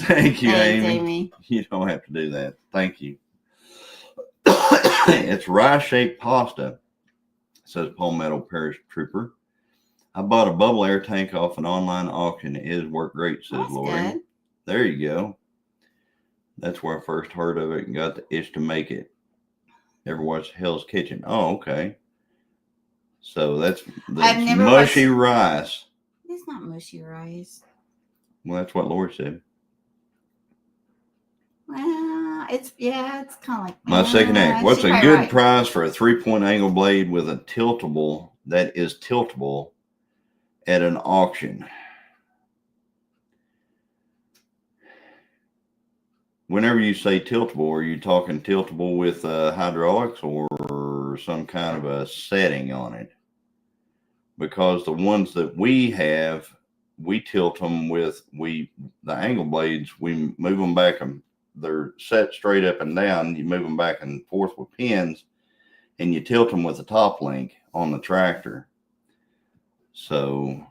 Thank you, Thanks, Amy. You don't have to do that. Thank you. It's rice-shaped pasta, says Palmetto Parish Trooper. I bought a bubble air tank off an online auction. It has worked great, says That's Lori. good. There you go. That's where I first heard of it and got the itch to make it. Ever watched Hell's Kitchen? Oh, okay. So that's mushy rice. It's not mushy rice. Well, that's what Lori said. Well, it's kind of like my second act. What's a good price for a 3-point angle blade with a tiltable that is tiltable at an auction? Whenever you say tiltable, are you talking tiltable with hydraulics or some kind of a setting on it? Because the ones that we have, we tilt them with the angle blades. We move them back and they're set straight up and down. You move them back and forth with pins, and you tilt them with the top link on the tractor. So,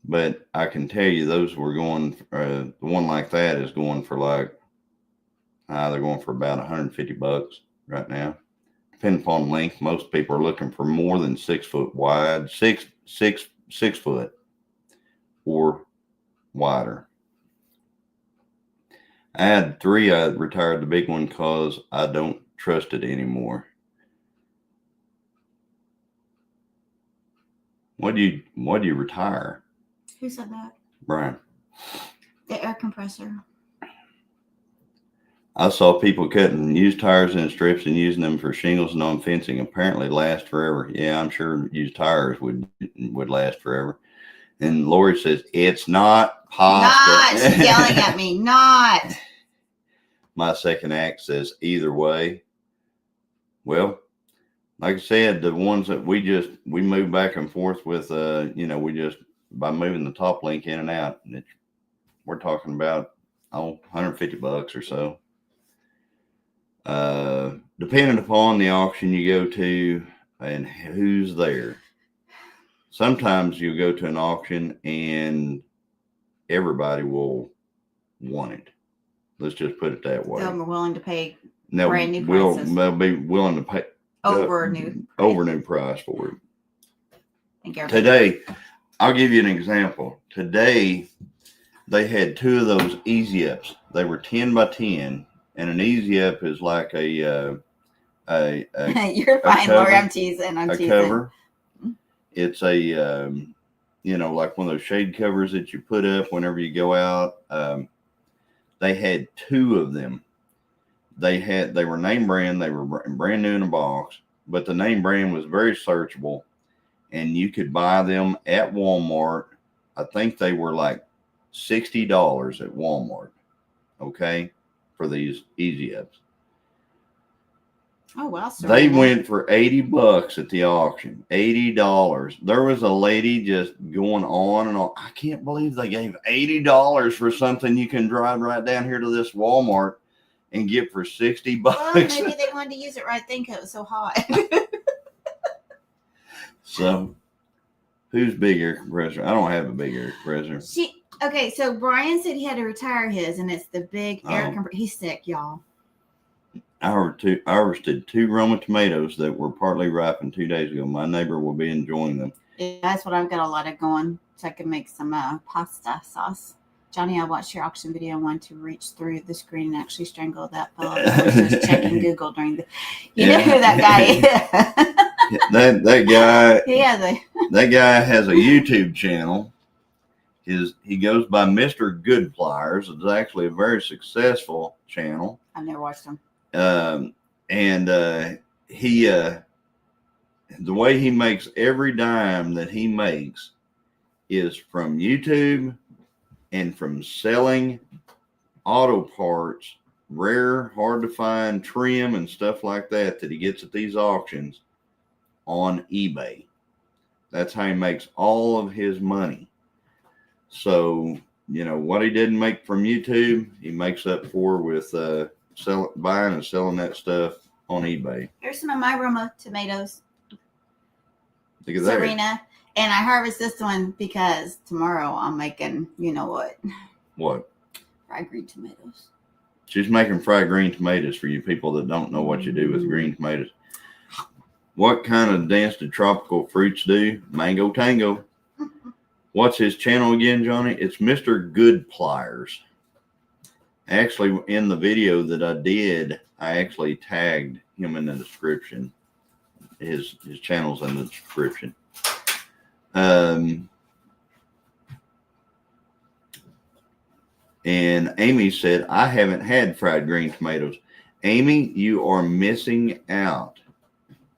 but I can tell you those were going, the one like that is going for like, they're going for about $150 right now. Depending upon length, most people are looking for more than 6 foot wide, six foot or wider. I had 3. I retired the big one because I don't trust it anymore. What do you retire? Who said that? Brian. The air compressor. I saw people cutting used tires in strips and using them for shingles and on fencing. Apparently last forever. Yeah, I'm sure used tires would last forever. And Lori says, it's not pasta. Not. She's yelling at me. Not. My second act says either way. Well, like I said, the ones that we move back and forth with, we just, by moving the top link in and out, we're talking about, $150 or so. Depending upon the auction you go to and who's there. Sometimes you'll go to an auction and everybody will want it. Let's just put it that way. They're willing to pay Now, brand new prices. they'll be willing to pay over new price for it. Think Today, I'll give you an example. Today, they had 2 of those easy ups. They were 10 by 10, and an easy up is like a you're fine, Lori. I'm teasing. A cover. It's a like one of those shade covers that you put up whenever you go out. They had 2 of them. They were name brand. They were brand new in a box, but the name brand was very searchable, and you could buy them at Walmart. I think they were like $60 at Walmart. Okay, for these easy ups. Oh wow! They went for $80 at the auction. $80. There was a lady just going on and on. I can't believe they gave $80 for something you can drive right down here to this Walmart and get for $60. Well, maybe they wanted to use it right then because it was so hot. So, who's big air compressor? I don't have a big air compressor. Okay, so Brian said he had to retire his, and it's the big air compressor. He's sick, y'all. I harvested 2 Roma tomatoes that were partly ripened 2 days ago. My neighbor will be enjoying them. Yeah, that's what I've got a lot of going, so I can make some pasta sauce. Johnny, I watched your auction video and wanted to reach through the screen and actually strangle that fellow. I was just checking Google during the. You know who that guy is? that guy. Yeah, that guy has a YouTube channel. He goes by Mr. Good Pliers. It's actually a very successful channel. I've never watched him. He the way he makes every dime that he makes is from YouTube and from selling auto parts, rare, hard to find trim and stuff like that he gets at these auctions on eBay. That's how he makes all of his money. So, what he didn't make from YouTube, he makes up for with buying and selling that stuff on eBay. Here's some of my Roma tomatoes. Look at that. Serena. And I harvest this one because tomorrow I'm making, you know what? What? Fried green tomatoes. She's making fried green tomatoes for you people that don't know what you do with green tomatoes. What kind of dance do tropical fruits do? Mango tango. What's his channel again, Johnny? It's Mr. Good Pliers. Actually, in the video that I did, I actually tagged him in the description. His channel's in the description. And Amy said, I haven't had fried green tomatoes. Amy, you are missing out.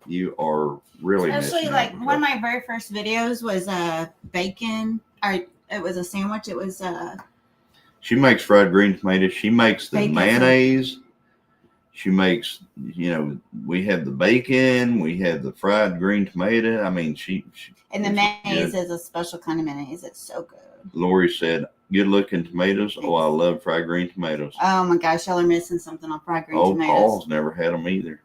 You are really especially like one of my very first videos was bacon. It was a sandwich. It was she makes fried green tomatoes. She makes the mayonnaise. She makes, we have the bacon, we have the fried green tomato. I mean, she and the mayonnaise is a special kind of mayonnaise. It's so good. Lori said, good looking tomatoes. Oh, I love fried green tomatoes. Oh my gosh, y'all are missing something on fried green tomatoes. Paul's never had them either.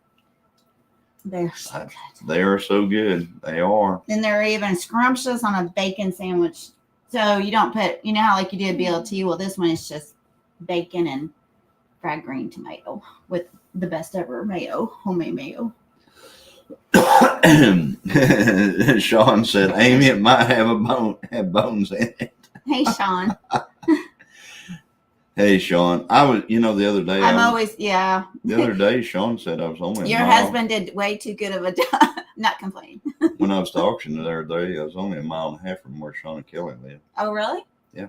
They're so good. They are so good. They are. And they're even scrumptious on a bacon sandwich. So you don't put, how like you do a BLT? Well, this one is just bacon and fried green tomato with the best ever mayo, homemade mayo. Sean said, Amy, it might have bones in it. Hey, Sean. Hey, Sean. I was, the other day. The other day, Sean said I was only Your husband did way too good of a job. Not complaining. When I was to auction the other day, I was only a mile and a half from where Sean and Kelly live. Oh, really? Yeah.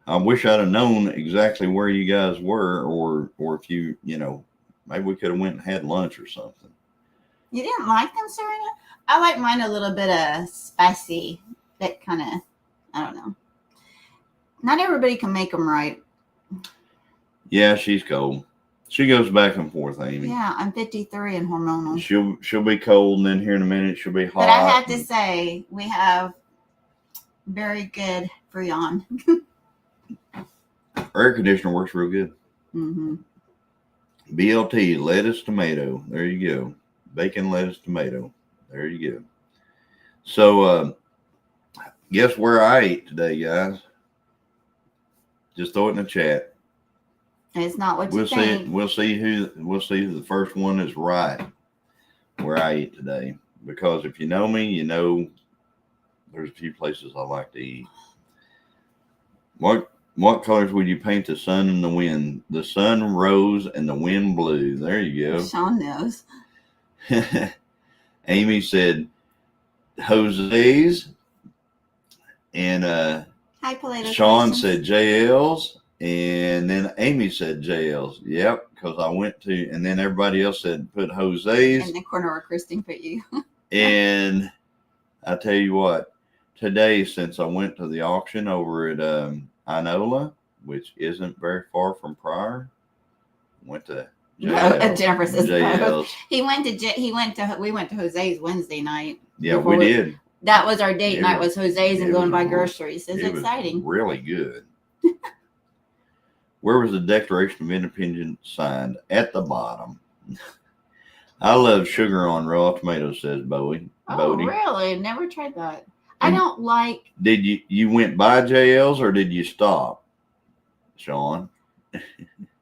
I wish I'd have known exactly where you guys were, or if you, maybe we could have went and had lunch or something. You didn't like them, Serena? I like mine a little bit of spicy. That kind of, I don't know. Not everybody can make them right. Yeah, she's cold. She goes back and forth, Amy. Yeah, I'm 53 and hormonal. She'll be cold, and then here in a minute she'll be hot. But I have to say, we have very good Freon. Air conditioner works real good. Mm-hmm. BLT, lettuce, tomato. There you go. Bacon, lettuce, tomato. There you go. So, guess where I ate today, guys? Just throw it in the chat. It's not what you think. We'll see who the first one is right where I eat today. Because if you know me, you know there's a few places I like to eat. What colors would you paint the sun and the wind? The sun rose and the wind blew. There you go. Sean knows. Amy said Jose's, and Hi, Polito. Sean said JL's, and then Amy said JL's. Yep, because I went to, and then everybody else said put Jose's. In the corner where Christine put you. And I tell you what, today, since I went to the auction over at Inola, which isn't very far from Pryor, went to Jennifer says JL's. We went to Jose's Wednesday night. Yeah, we did. That was our date night, was Jose's and going by groceries. It's exciting. Really good. Where was the Declaration of Independence signed? At the bottom. I love sugar on raw tomatoes, says Bowie. Oh, Bodie. Really? Never tried that. I don't like. Did you went by JL's or did you stop, Sean?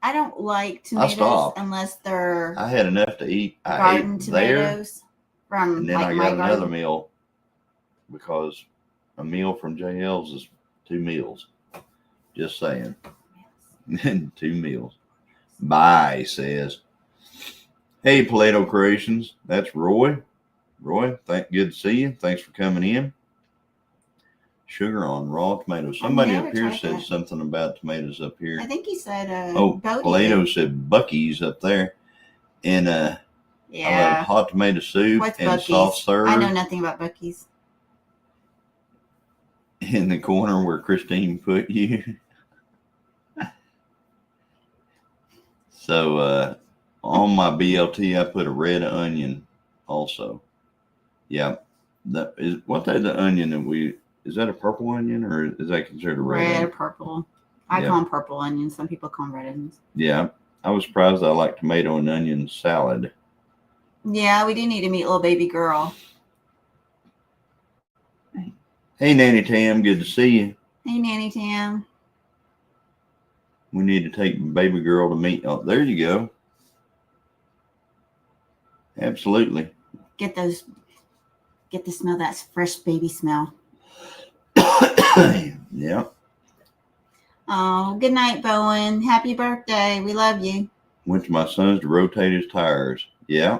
I don't like tomatoes unless they're. I had enough to eat. Garden ate tomatoes from and then like I my got another garden. meal because a meal from JL's is 2 meals. Just saying. 2 meals. Bye, says. Hey, Polito Creations. That's Roy. Roy, good to see you. Thanks for coming in. Sugar on raw tomatoes. Somebody up here said something about tomatoes up here. I think he said Polito said Buc-ee's up there. And I love hot tomato soup and Buc-ee's? soft serve. I know nothing about Buc-ee's. In the corner where Christine put you. So on my BLT I put a red onion also. Yeah. That is the onion that is that a purple onion or is that considered a red? Red or purple. I call them purple onions. Some people call them red onions. Yeah. I was surprised I like tomato and onion salad. Yeah, we do need to meet little baby girl. Hey, Nanny Tam. Good to see you. Hey, Nanny Tam. We need to take baby girl to meet. Oh, there you go. Absolutely. Get the smell, that fresh baby smell. Yeah. Oh, good night, Bowen. Happy birthday. We love you. Went to my son's to rotate his tires. Yeah.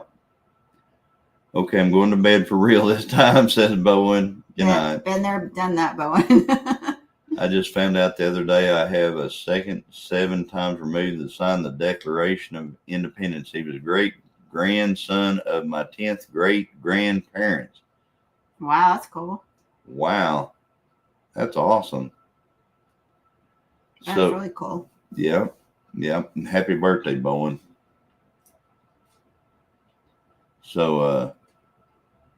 Okay, I'm going to bed for real this time, says Bowen. Good night. Been there, done that, Bowen. I just found out the other day I have a second 7 times removed to sign the Declaration of Independence. He was a great grandson of my 10th great grandparents. Wow, that's cool. Wow. That's awesome. That's really cool. Yeah. Yeah. And happy birthday, Bowen. So,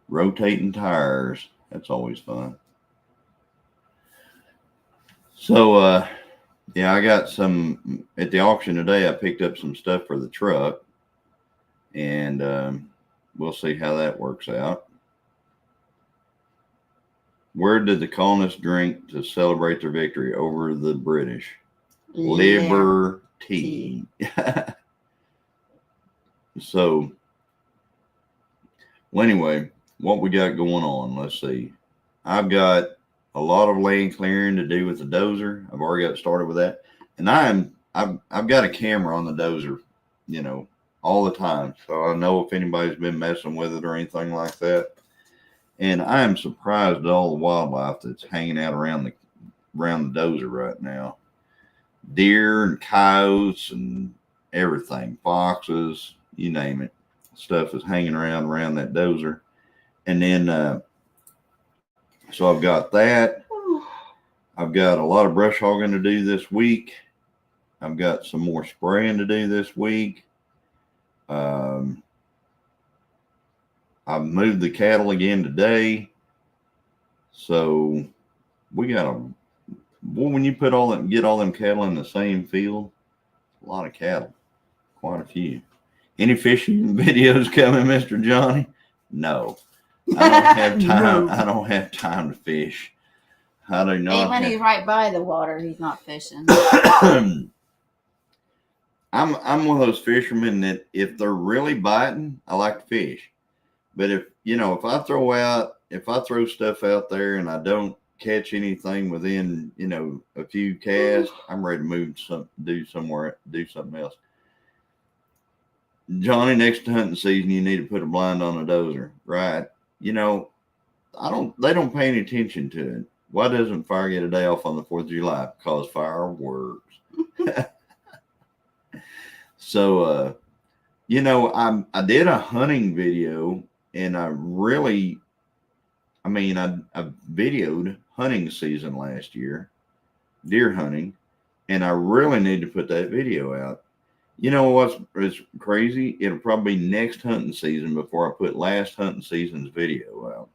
rotating tires. That's always fun. So, I got some at the auction today. I picked up some stuff for the truck, and we'll see how that works out. Where did the colonists drink to celebrate their victory over the British? Liberty. So, well, anyway, what we got going on? Let's see. I've got a lot of land clearing to do with the dozer. I've already got started with that, and I've got a camera on the dozer, all the time, so I know if anybody's been messing with it or anything like that. And I am surprised at all the wildlife that's hanging out around the dozer right now. Deer and coyotes and everything, foxes, you name it. Stuff is hanging around that dozer. And then, so I've got that. I've got a lot of brush hogging to do this week. I've got some more spraying to do this week. I've moved the cattle again today. So we got when you get all them cattle in the same field, a lot of cattle, quite a few. Any fishing videos coming, Mr. Johnny? No, I don't have time. I don't have time to fish. I do not. When he's right by the water, he's not fishing. I'm one of those fishermen that if they're really biting, I like to fish. But if I throw stuff out there and I don't catch anything within, a few casts, I'm ready to move do something else. Johnny, next to hunting season, you need to put a blind on a dozer, right? They don't pay any attention to it. Why doesn't fire get a day off on the 4th of July? Because fireworks. So, I did a hunting video, and I videoed hunting season last year, deer hunting, and I really need to put that video out. You know what's crazy? It'll probably be next hunting season before I put last hunting season's video out,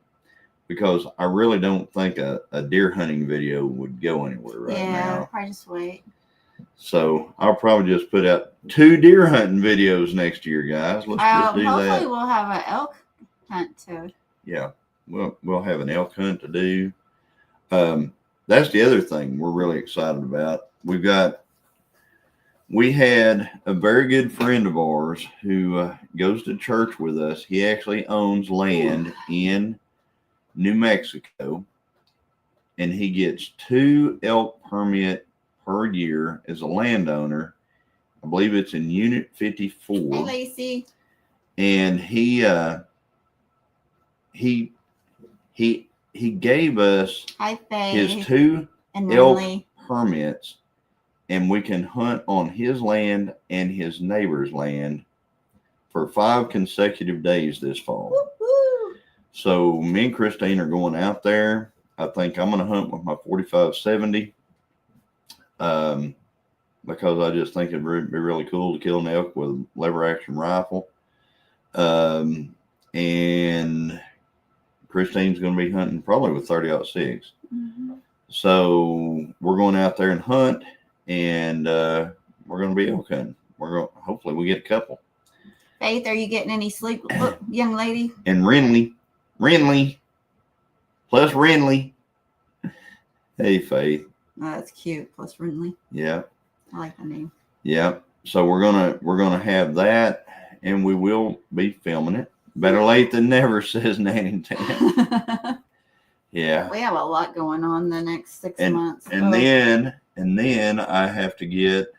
because I really don't think a deer hunting video would go anywhere right now. Yeah, probably just wait. So I'll probably just put out 2 deer hunting videos next year, guys. Let's just do that. Hopefully we'll have an elk hunt too. Yeah, we'll have an elk hunt to do. That's the other thing we're really excited about. We had a very good friend of ours who goes to church with us. He actually owns land in New Mexico, and he gets 2 elk permit per year as a landowner. I believe it's in Unit 54. Hey, Lacey. And he gave us his 2 elk permits, and we can hunt on his land and his neighbor's land for 5 consecutive days this fall. Woo-hoo. So me and Christine are going out there. I think I'm going to hunt with my 45-70, because I just think it'd be really cool to kill an elk with a lever action rifle. And Christine's going to be hunting probably with 30-06. Mm-hmm. So we're going out there and hunt, and we're going to be elk hunting. Hopefully we get a couple. Faith, are you getting any sleep, young lady? And Renly, plus Renly. Hey, Faith. Oh, that's cute. Plus Renly. Yeah. I like the name. Yeah. So we're gonna have that, and we will be filming it. Better late than never, says Nanny Tan. Yeah. We have a lot going on the next 6 months. And then I have to get.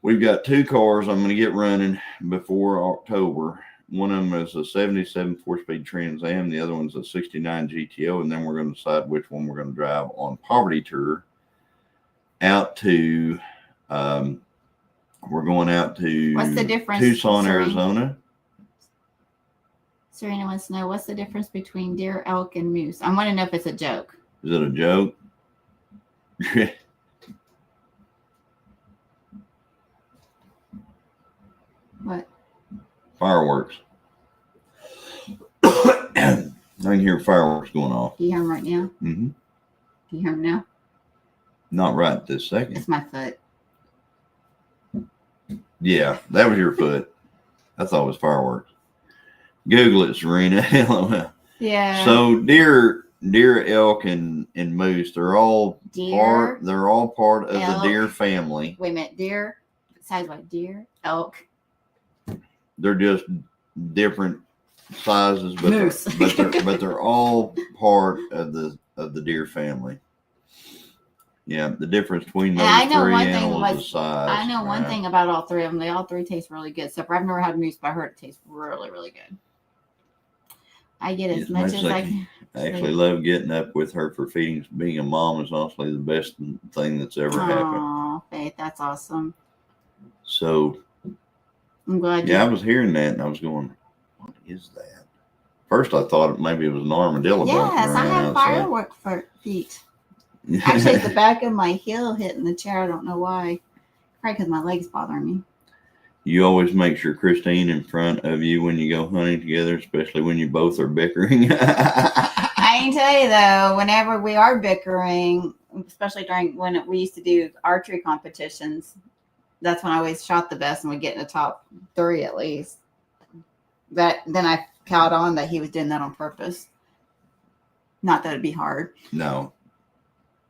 We've got 2 cars I'm going to get running before October. One of them is a 77 4-speed Trans Am. The other one's a 69 GTO. And then we're going to decide which one we're going to drive on poverty tour out to, we're going out to what's the difference, Tucson, Arizona. Serena wants to know, what's the difference between deer, elk, and moose? I want to know if it's a joke. Is it a joke? What? Fireworks. I can hear fireworks going off. Do you hear them right now? Mm-hmm. Do you hear them now? Not right this second. It's my foot. Yeah, that was your foot. I thought it was fireworks. Google it, Serena. Yeah. So deer, elk, and moose, they're all part of elk, the deer family. Wait a minute, deer. Besides what? Deer, elk. They're just different sizes, but moose. they're all part of the deer family. Yeah, the difference between those 3 animals is size. I know one thing about all 3 of them. They all 3 taste really good. Except for I've never had moose, but I heard it tastes really, really good. I get as much as I can. I actually love getting up with her for feeding. Being a mom is honestly the best thing that's ever happened. Oh, Faith, that's awesome. So, I'm glad. Yeah, I was hearing that and I was going, "What is that?" First, I thought maybe it was an armadillo. Yes, I have firework feet. Actually, it's the back of my heel hitting the chair. I don't know why. Probably because my legs bother me. You always make sure Christine in front of you when you go hunting together, especially when you both are bickering. I can tell you though, whenever we are bickering, especially during when we used to do archery competitions, that's when I always shot the best and would get in the top 3 at least. But then I caught on that he was doing that on purpose. Not that it'd be hard. No.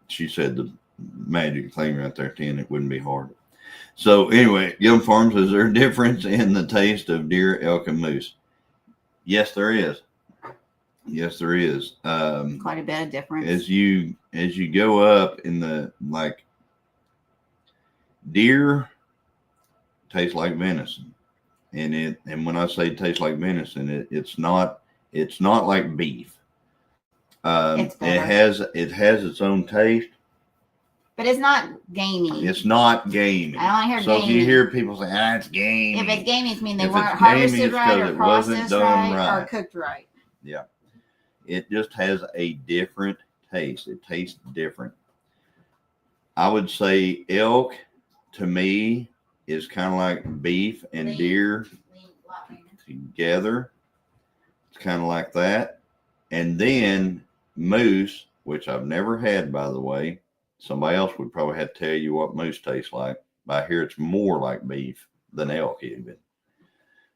She said the magic thing right there, 10, it wouldn't be hard. So anyway, Gilliam Farms, is there a difference in the taste of deer, elk, and moose? Yes, there is. Yes, there is. Quite a bit of difference. As you go up in the like deer tastes like venison, and when I say tastes like venison, it's not like beef. It's It better. has its own taste. But it's not gamey. It's not gamey. I don't hear so gamey. If you hear people say, it's gamey. If it's gamey, it's mean they If weren't it's gamey, harvested it's right 'cause or it wasn't processed done right or right. cooked right. Yeah. It just has a different taste. It tastes different. I would say elk to me is kind of like beef and deer together. It's kind of like that. And then moose, which I've never had, by the way. Somebody else would probably have to tell you what moose tastes like. I hear it's more like beef than elk even.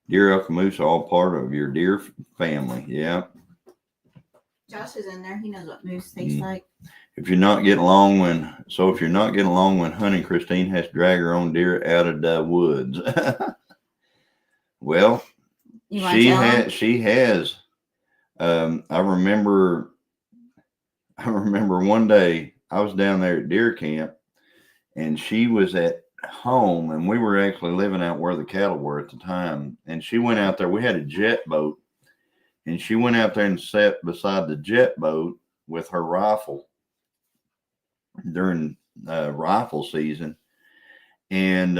Deer, elk, and moose are all part of your deer family. Yeah. Josh is in there. He knows what moose tastes like. If you're not getting along when hunting, Christine has to drag her own deer out of the woods. Well, she has. I remember one day I was down there at deer camp, and she was at home, and we were actually living out where the cattle were at the time. And she went out there. We had a jet boat, and she went out there and sat beside the jet boat with her rifle during rifle season, and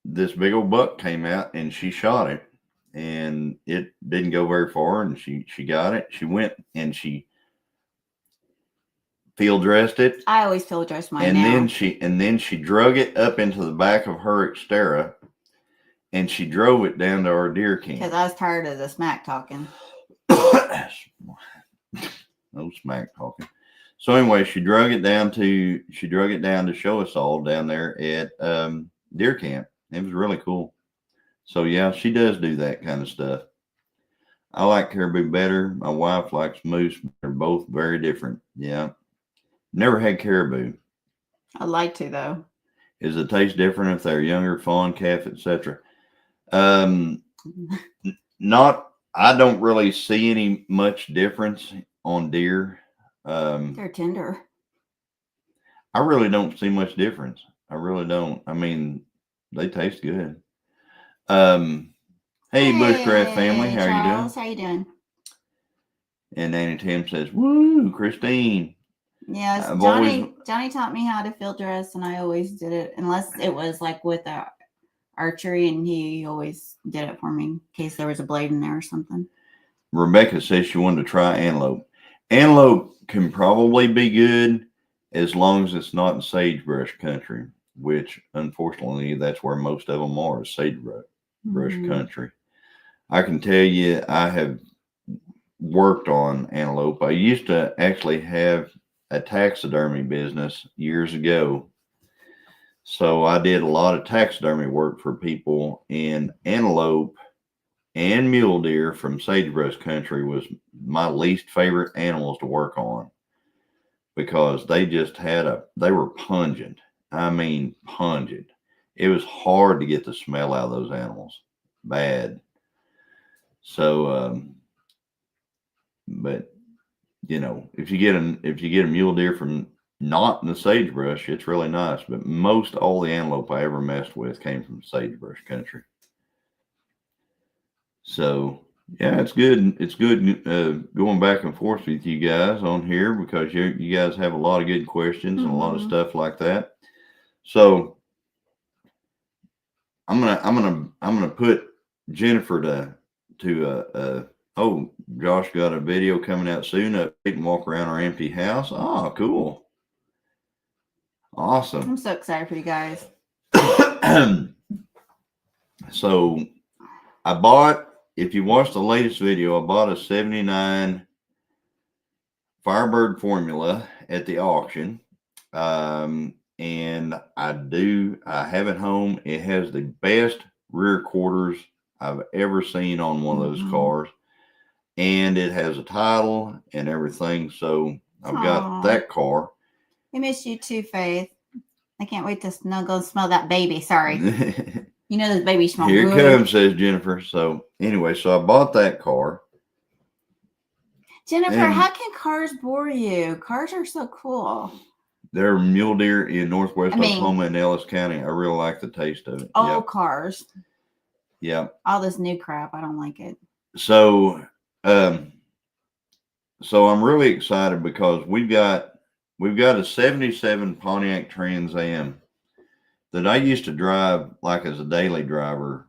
this big old buck came out, and she shot it, and it didn't go very far, and she got it. She went and she field dressed it. I always field dress mine and now. Then she drug it up into the back of her Xterra, and she drove it down to our deer camp. Because I was tired of the smack talking. No smack talking. So anyway, she drug it down to show us all down there at deer camp. It was really cool. So yeah, she does do that kind of stuff. I like caribou better. My wife likes moose. They're both very different. Yeah. Never had caribou. I'd like to though. Is the taste different if they're younger, fawn, calf, etc.? Not. I don't really see any much difference on deer. They're tender. I really don't see much difference. I really don't. I mean, they taste good. Hey, Bushcraft family, how Charles, are you doing? How you doing? And Nanny Tim says, "Woo, Christine." Yes, Johnny taught me how to field dress, and I always did it, unless it was like with archery, and he always did it for me in case there was a blade in there or something. Rebecca says she wanted to try antelope. Antelope can probably be good as long as it's not in sagebrush country, which unfortunately that's where most of them are, sagebrush country. I can tell you, I have worked on antelope. I used to actually have a taxidermy business years ago. So I did a lot of taxidermy work for people, and antelope and mule deer from sagebrush country was my least favorite animals to work on because they were pungent. I mean, pungent. It was hard to get the smell out of those animals. Bad. So, but if you get a mule deer from not in the sagebrush, it's really nice. But most all the antelope I ever messed with came from sagebrush country. So yeah, it's good. It's good going back and forth with you guys on here because you guys have a lot of good questions and a lot of stuff like that. So I'm gonna put Jennifer to oh, Josh got a video coming out soon. Update and walk around our empty house. Oh, cool. Awesome. I'm so excited for you guys. So I bought, if you watched the latest video, I bought a 79 Firebird formula at the auction. And I have it home. It has the best rear quarters I've ever seen on one of those cars. And it has a title and everything. So I've got that car. We miss you too, Faith. I can't wait to snuggle and smell that baby. Sorry. You know those babies smell Here good. it comes, says Jennifer. So anyway, so I bought that car. Jennifer, And how can cars bore you? Cars are so cool. they're mule deer in northwest Oklahoma and Ellis County. I really like the taste of it. All cars. Yep. All this new crap. I don't like it. So so I'm really excited because we've got a 77 Pontiac Trans Am that I used to drive like as a daily driver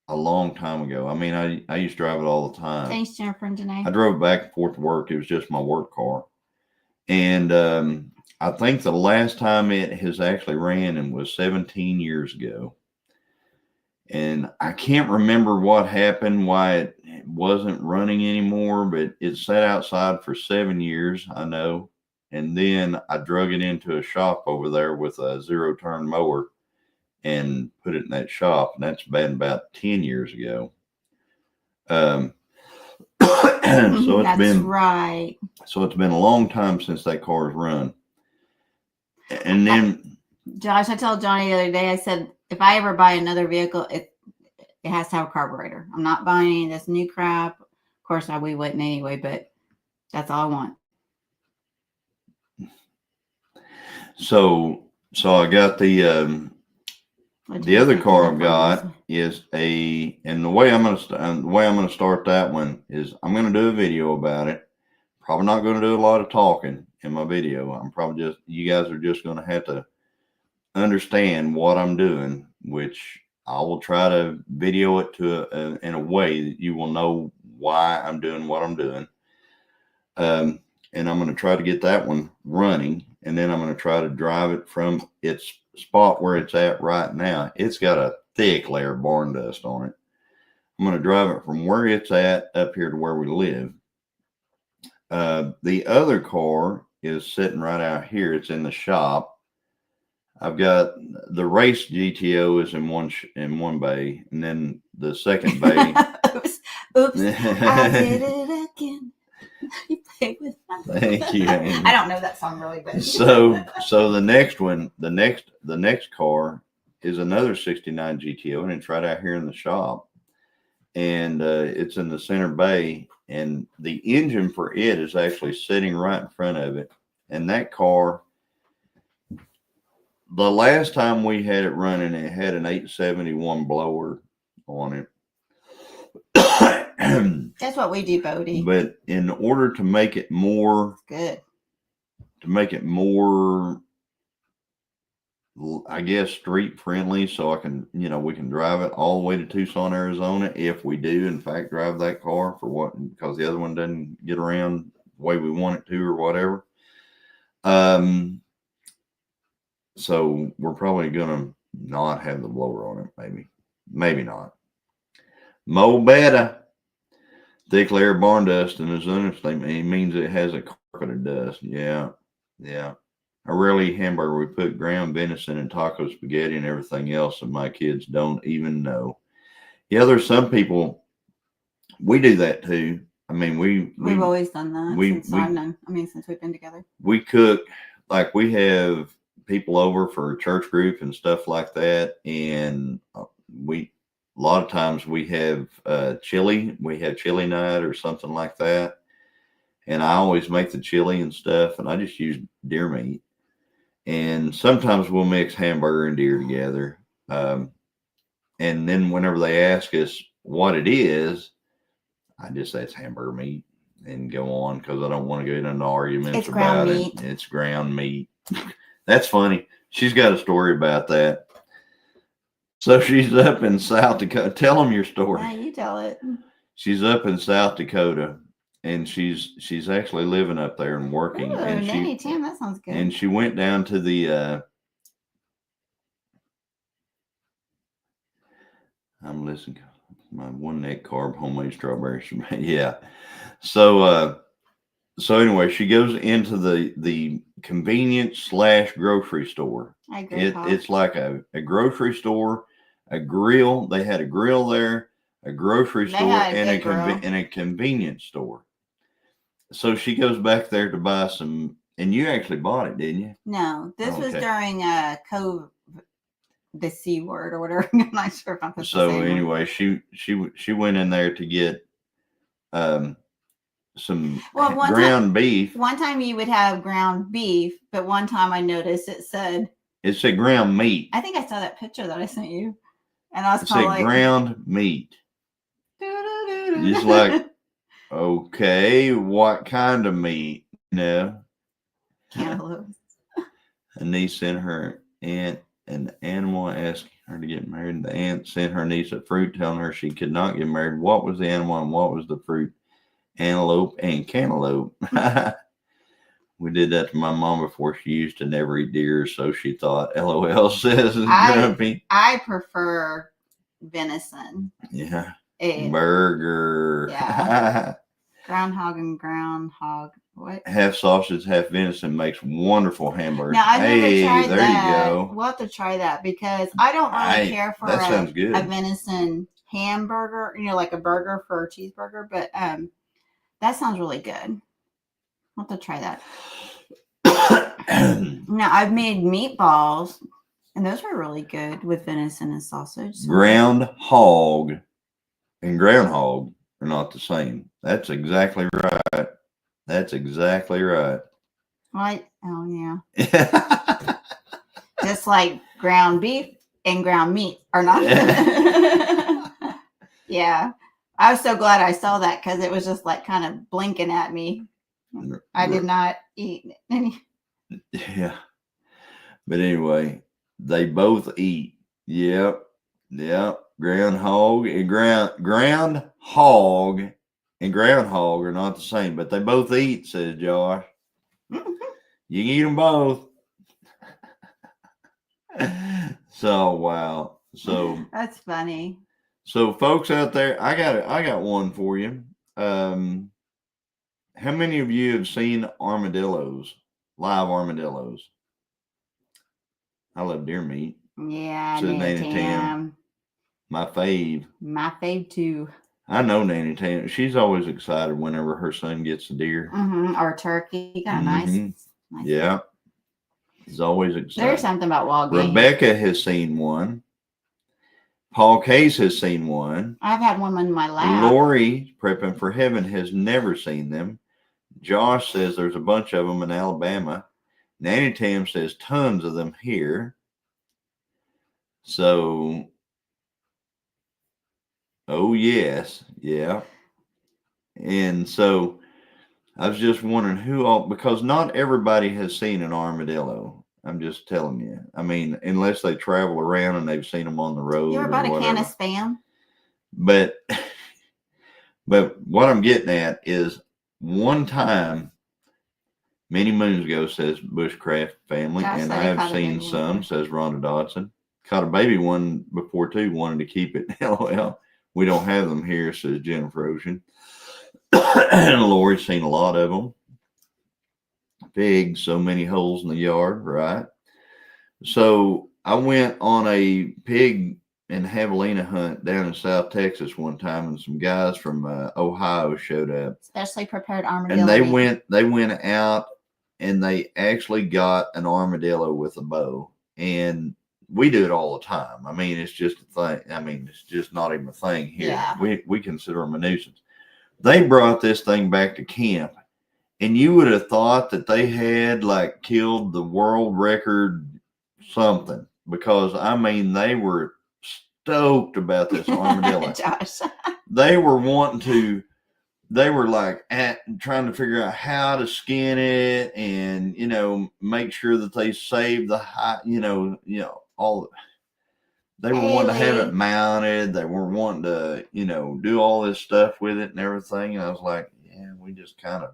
a long time ago. I mean, I used to drive it all the time. Thanks, Jennifer and Janae. I drove back and forth to work. It was just my work car. And I think the last time it has actually ran and was 17 years ago. And I can't remember what happened, why it wasn't running anymore, but it sat outside for 7 years, I know. And then I drug it into a shop over there with a zero-turn mower and put it in that shop. And that's been about 10 years ago. So it's been right. So it's been a long time since that car's run. And then Josh, I told Johnny the other day, I said, if I ever buy another vehicle, it has to have a carburetor. I'm not buying any of this new crap. Of course, we wouldn't anyway, but that's all I want. So I got the other car I've got is and the way I'm gonna start that one is I'm gonna do a video about it. Probably not gonna do a lot of talking in my video. I'm probably you guys are just gonna have to understand what I'm doing, which I will try to video it in a way that you will know why I'm doing what I'm doing. And I'm going to try to get that one running, and then I'm going to try to drive it from its spot where it's at right now. It's got a thick layer of barn dust on it. I'm going to drive it from where it's at up here to where we live. The other car is sitting right out here. It's in the shop. I've got the race GTO is in one bay, and then the second bay. Oops! I did it again. You play with my Thank you, Amy. I don't know that song really, but so the next one, the next car is another 69 GTO, and it's right out here in the shop, and it's in the center bay, and the engine for it is actually sitting right in front of it, and that car. The last time we had it running, it had an 871 blower on it. That's what we do, Bodie. But in order to make it more good, I guess, street friendly, so I can, we can drive it all the way to Tucson, Arizona, if we do, in fact, drive that car because the other one doesn't get around the way we want it to or whatever. So we're probably going to not have the blower on it, maybe not. Mo better. Thick layer of barn dust in his understatement. It means it has a carpet of dust. Yeah. I rarely eat hamburger. We put ground venison and taco spaghetti and everything else that my kids don't even know. Yeah, there's some people, we do that too. I mean, we've always done that since we've been together. We cook, like we have people over for church group and stuff like that. And a lot of times we have chili. We have chili night or something like that. And I always make the chili and stuff, and I just use deer meat. And sometimes we'll mix hamburger and deer together. And then whenever they ask us what it is, I just say it's hamburger meat and go on because I don't want to get into arguments about it. It's ground meat. That's funny. She's got a story about that. So she's up in South Dakota. Tell them your story. Yeah, you tell it. She's up in South Dakota, and she's actually living up there and working. Ooh, and Tim, that sounds good. And she went down to the. I'm listening. My one net carb homemade strawberry sherbet. Yeah. So anyway, she goes into the convenience / grocery store. It's like a grocery store, a grill. They had a grill there, a grocery store, and a convenience store. So she goes back there to buy some And you actually bought it, didn't you? No, this was Okay. during the C word or whatever. I'm not sure if I'm supposed to say So one. anyway, she went in there to get some ground beef. One time you would have ground beef, but one time I noticed it said ground meat. I think I saw that picture that I sent you, and I was kind of like ground meat. Just like, okay, what kind of meat? No. Cantaloupe. A niece sent her aunt an animal asking her to get married. The aunt sent her niece a fruit telling her she could not get married. What was the animal and what was the fruit? Antelope and cantaloupe. We did that to my mom before. She used to never eat deer, so she thought LOL says grumpy. I prefer venison. Yeah. Burger. Yeah. Groundhog and groundhog. What? Half sausage, half venison makes wonderful hamburgers. Now I've never tried there that. You go. We'll have to try that because I don't really care for sounds good. A venison hamburger, like a burger for a cheeseburger, but that sounds really good. I'll have to try that. Now I've made meatballs, and those were really good with venison and sausage. So. Groundhog and groundhog are not the same. That's exactly right. That's exactly right. What? Oh yeah. Just like ground beef and ground meat are not. Yeah. I was so glad I saw that because it was just like kind of blinking at me. I did not eat any. Yeah. But anyway, they both eat. Yep. Groundhog and groundhog and groundhog are not the same, but they both eat, says Josh. You can eat them both. So wow. So that's funny. So folks out there, I got one for you. How many of you have seen armadillos? Live armadillos. I love deer meat. Yeah, says Nanny Tam. My fave. My fave too. I know Nanny Tam. She's always excited whenever her son gets a deer. Or a turkey. Got a nice. Yeah. He's always excited. There's something about wild game. Rebecca has seen one. Paul Case has seen one. I've had one in my lap. Lori, prepping for heaven, has never seen them. Josh says there's a bunch of them in Alabama. Nanny Tam says tons of them here. So, oh yes, yeah. And so I was just wondering who all, because not everybody has seen an armadillo. I'm just telling you. I mean, unless they travel around and they've seen them on the road. You ever bought a can of Spam? But what I'm getting at is one time, many moons ago, says Bushcraft Family, and I have seen some, says Rhonda Dodson. Caught a baby one before too, wanted to keep it. LOL. We don't have them here, says Jennifer Ocean. And Lori's seen a lot of them. Pigs, so many holes in the yard, right? So I went on a pig and javelina hunt down in South Texas one time, and some guys from Ohio showed up. Specially prepared armadillo. And they went out and they actually got an armadillo with a bow. And we do it all the time. I mean, it's just a thing. I mean, it's just not even a thing here. Yeah. We consider them a nuisance. They brought this thing back to camp. And you would have thought that they had like killed the world record something, because I mean they were stoked about this armadillo. Josh. They were like trying to figure out how to skin it and make sure that they save the high, all. They were wanting to have it mounted. They were wanting to do all this stuff with it and everything. And I was like, yeah, we just kind of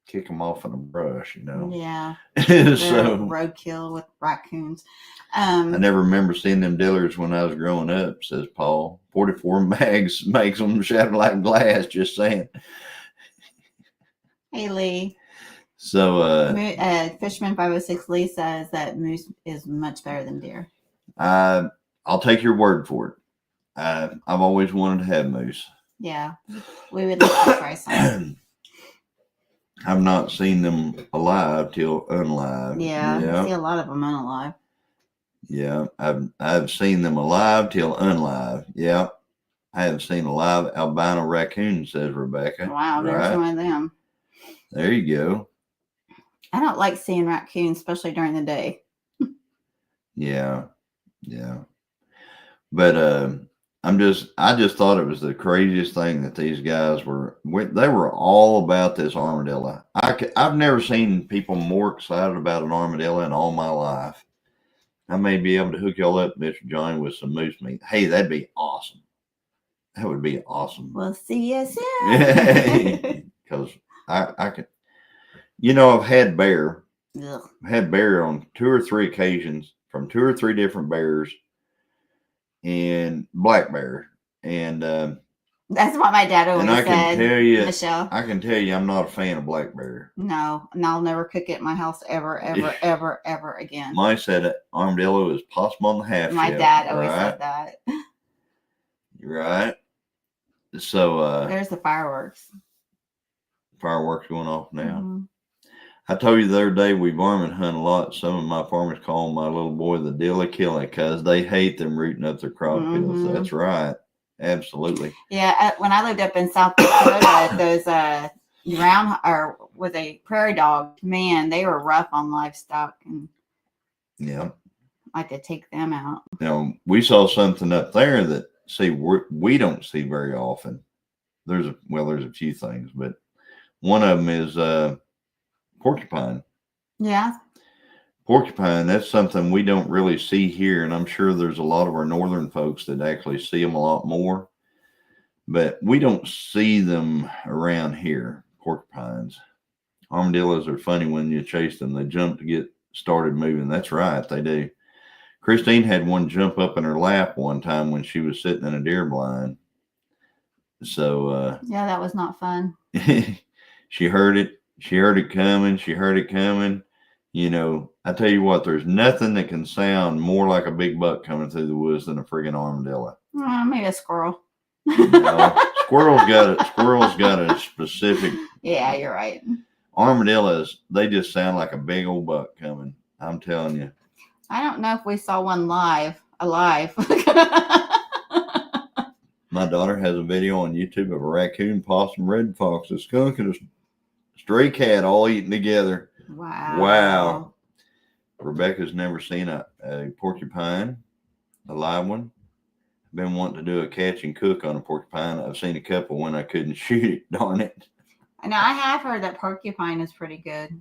kick them off in the brush, Yeah. So roadkill with raccoons. I never remember seeing them dillers when I was growing up, says Paul. 44 mags makes them shatter like glass, just saying. Hey, Lee. So Fisherman 506 Lee says that moose is much better than deer. I'll take your word for it. I've always wanted to have moose. Yeah, we would like to try some. I've not seen them alive till unlive. Yeah, Yeah. I see a lot of them unalive. Yeah, I've seen them alive till unlive. Yeah, I have seen a live albino raccoon, says Rebecca. Wow, there's right? one of them. There you go. I don't like seeing raccoons, especially during the day. Yeah, yeah. But I just thought it was the craziest thing that these guys they were all about this armadillo. I've never seen people more excited about an armadillo in all my life. I may be able to hook y'all up, Mr. John, with some moose meat. Hey, that'd be awesome. That would be awesome. We'll see you soon. Because I could, I've had bear. Ugh. I had bear on 2 or 3 occasions from 2 or 3 different bears and black bear. And that's what my dad always and I said. can tell you, Michelle. I can tell you, I'm not a fan of black bear. No, and I'll never cook it in my house ever, ever, ever, ever again. Mine said armadillo is possible on the half. My dad always said that. Right. So there's the fireworks. Fireworks going off now. Mm-hmm. I told you the other day we varmint hunt a lot. Some of my farmers call my little boy the Dilla Killer because they hate them rooting up their crop fields. Mm-hmm. That's right. Absolutely. Yeah. When I lived up in South Dakota, those with a prairie dog, man, they were rough on livestock, and yeah, I could take them out. We saw something up there that we don't see very often. There's a few things, but one of them is porcupine. Yeah. Porcupine, that's something we don't really see here, and I'm sure there's a lot of our northern folks that actually see them a lot more, but we don't see them around here, porcupines. Armadillos are funny when you chase them. They jump to get started moving. That's right, they do. Christine had one jump up in her lap one time when she was sitting in a deer blind. So yeah, that was not fun. She heard it. She heard it coming. I tell you what, there's nothing that can sound more like a big buck coming through the woods than a friggin' armadillo. Maybe a squirrel. No, squirrel's got a specific. Yeah, you're right. Armadillos, they just sound like a big old buck coming. I'm telling you. I don't know if we saw one alive. My daughter has a video on YouTube of a raccoon, possum, red fox, a skunk, and a stray cat all eating together. Wow. Rebecca's never seen a porcupine, a live one. I've been wanting to do a catch and cook on a porcupine. I've seen a couple when I couldn't shoot it. Darn it. Now, I have heard that porcupine is pretty good.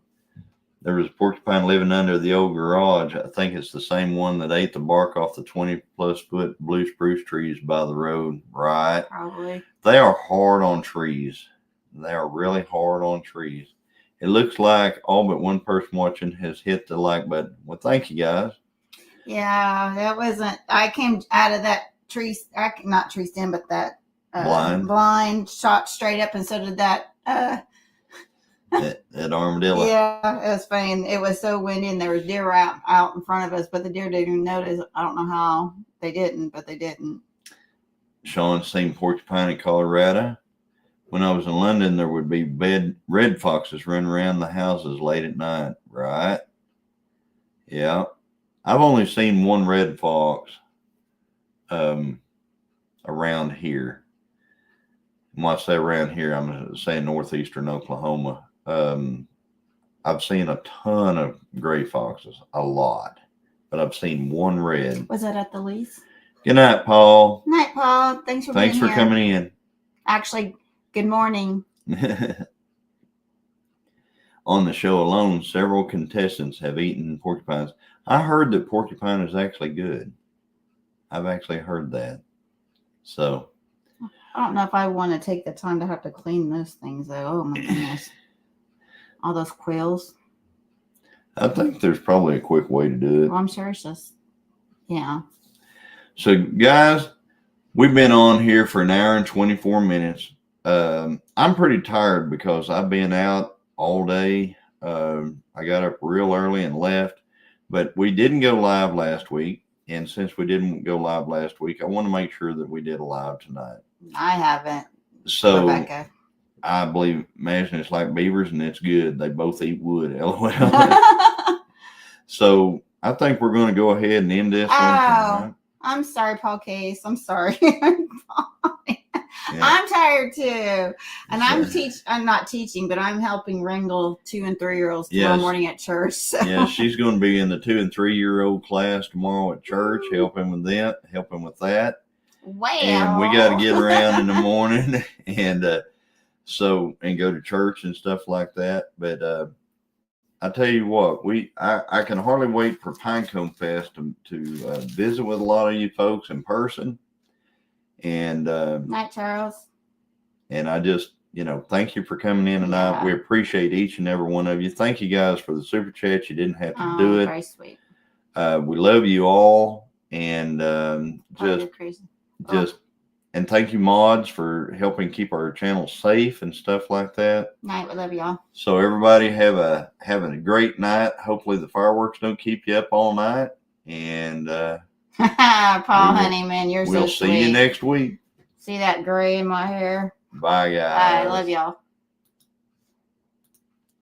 There was a porcupine living under the old garage. I think it's the same one that ate the bark off the 20-plus foot blue spruce trees by the road, right? Probably. They are hard on trees. They are really hard on trees. It looks like all but one person watching has hit the like button. Well, thank you, guys. Yeah, that wasn't. I came out of that tree, not tree stand, but that blind shot straight up, and so did that. That armadillo. Yeah, it was funny. It was so windy, and there was deer out in front of us, but the deer didn't even notice. I don't know how they didn't, but they didn't. Sean's seen porcupine in Colorado. When I was in London, there would be red foxes running around the houses late at night, right? Yeah. I've only seen one red fox around here. And when I say around here, I'm saying northeastern Oklahoma. I've seen a ton of gray foxes, a lot, but I've seen one red. Was that at the lease? Good night, Paul. Night, Paul. Thanks for coming in. Actually, good morning. On the show alone, several contestants have eaten porcupines. I heard that porcupine is actually good. I've actually heard that. So I don't know if I want to take the time to have to clean those things, though. Oh, my goodness. All those quills. I think there's probably a quick way to do it. Well, I'm sure it's just, yeah. So, guys, we've been on here for an hour and 24 minutes. I'm pretty tired because I've been out all day. I got up real early and left, but we didn't go live last week. And since we didn't go live last week, I want to make sure that we did a live tonight. I haven't. So, Rebecca. I believe, imagine it's like beavers and it's good. They both eat wood. LOL. So I think we're going to go ahead and end this one. Right? I'm sorry, Paul Case. I'm sorry. I'm tired too. And I'm not teaching, but I'm helping wrangle 2 and 3-year-olds tomorrow morning at church. So. Yeah, she's going to be in the 2 and 3-year-old class tomorrow at church, helping with that. Wow. And we got to get around in the morning and go to church and stuff like that. But I tell you what, I can hardly wait for Pinecone Fest to visit with a lot of you folks in person. And night, Charles. And I just, thank you for coming in tonight. Yeah. We appreciate each and every one of you. Thank you guys for the super chat. You didn't have to do it. Very sweet. We love you all, and and thank you, mods, for helping keep our channel safe and stuff like that. Night, we love y'all. So everybody having a great night. Hopefully the fireworks don't keep you up all night. And Paul Honeyman, you're so sweet. We'll see you next week. See that gray in my hair? Bye, guys. I love y'all.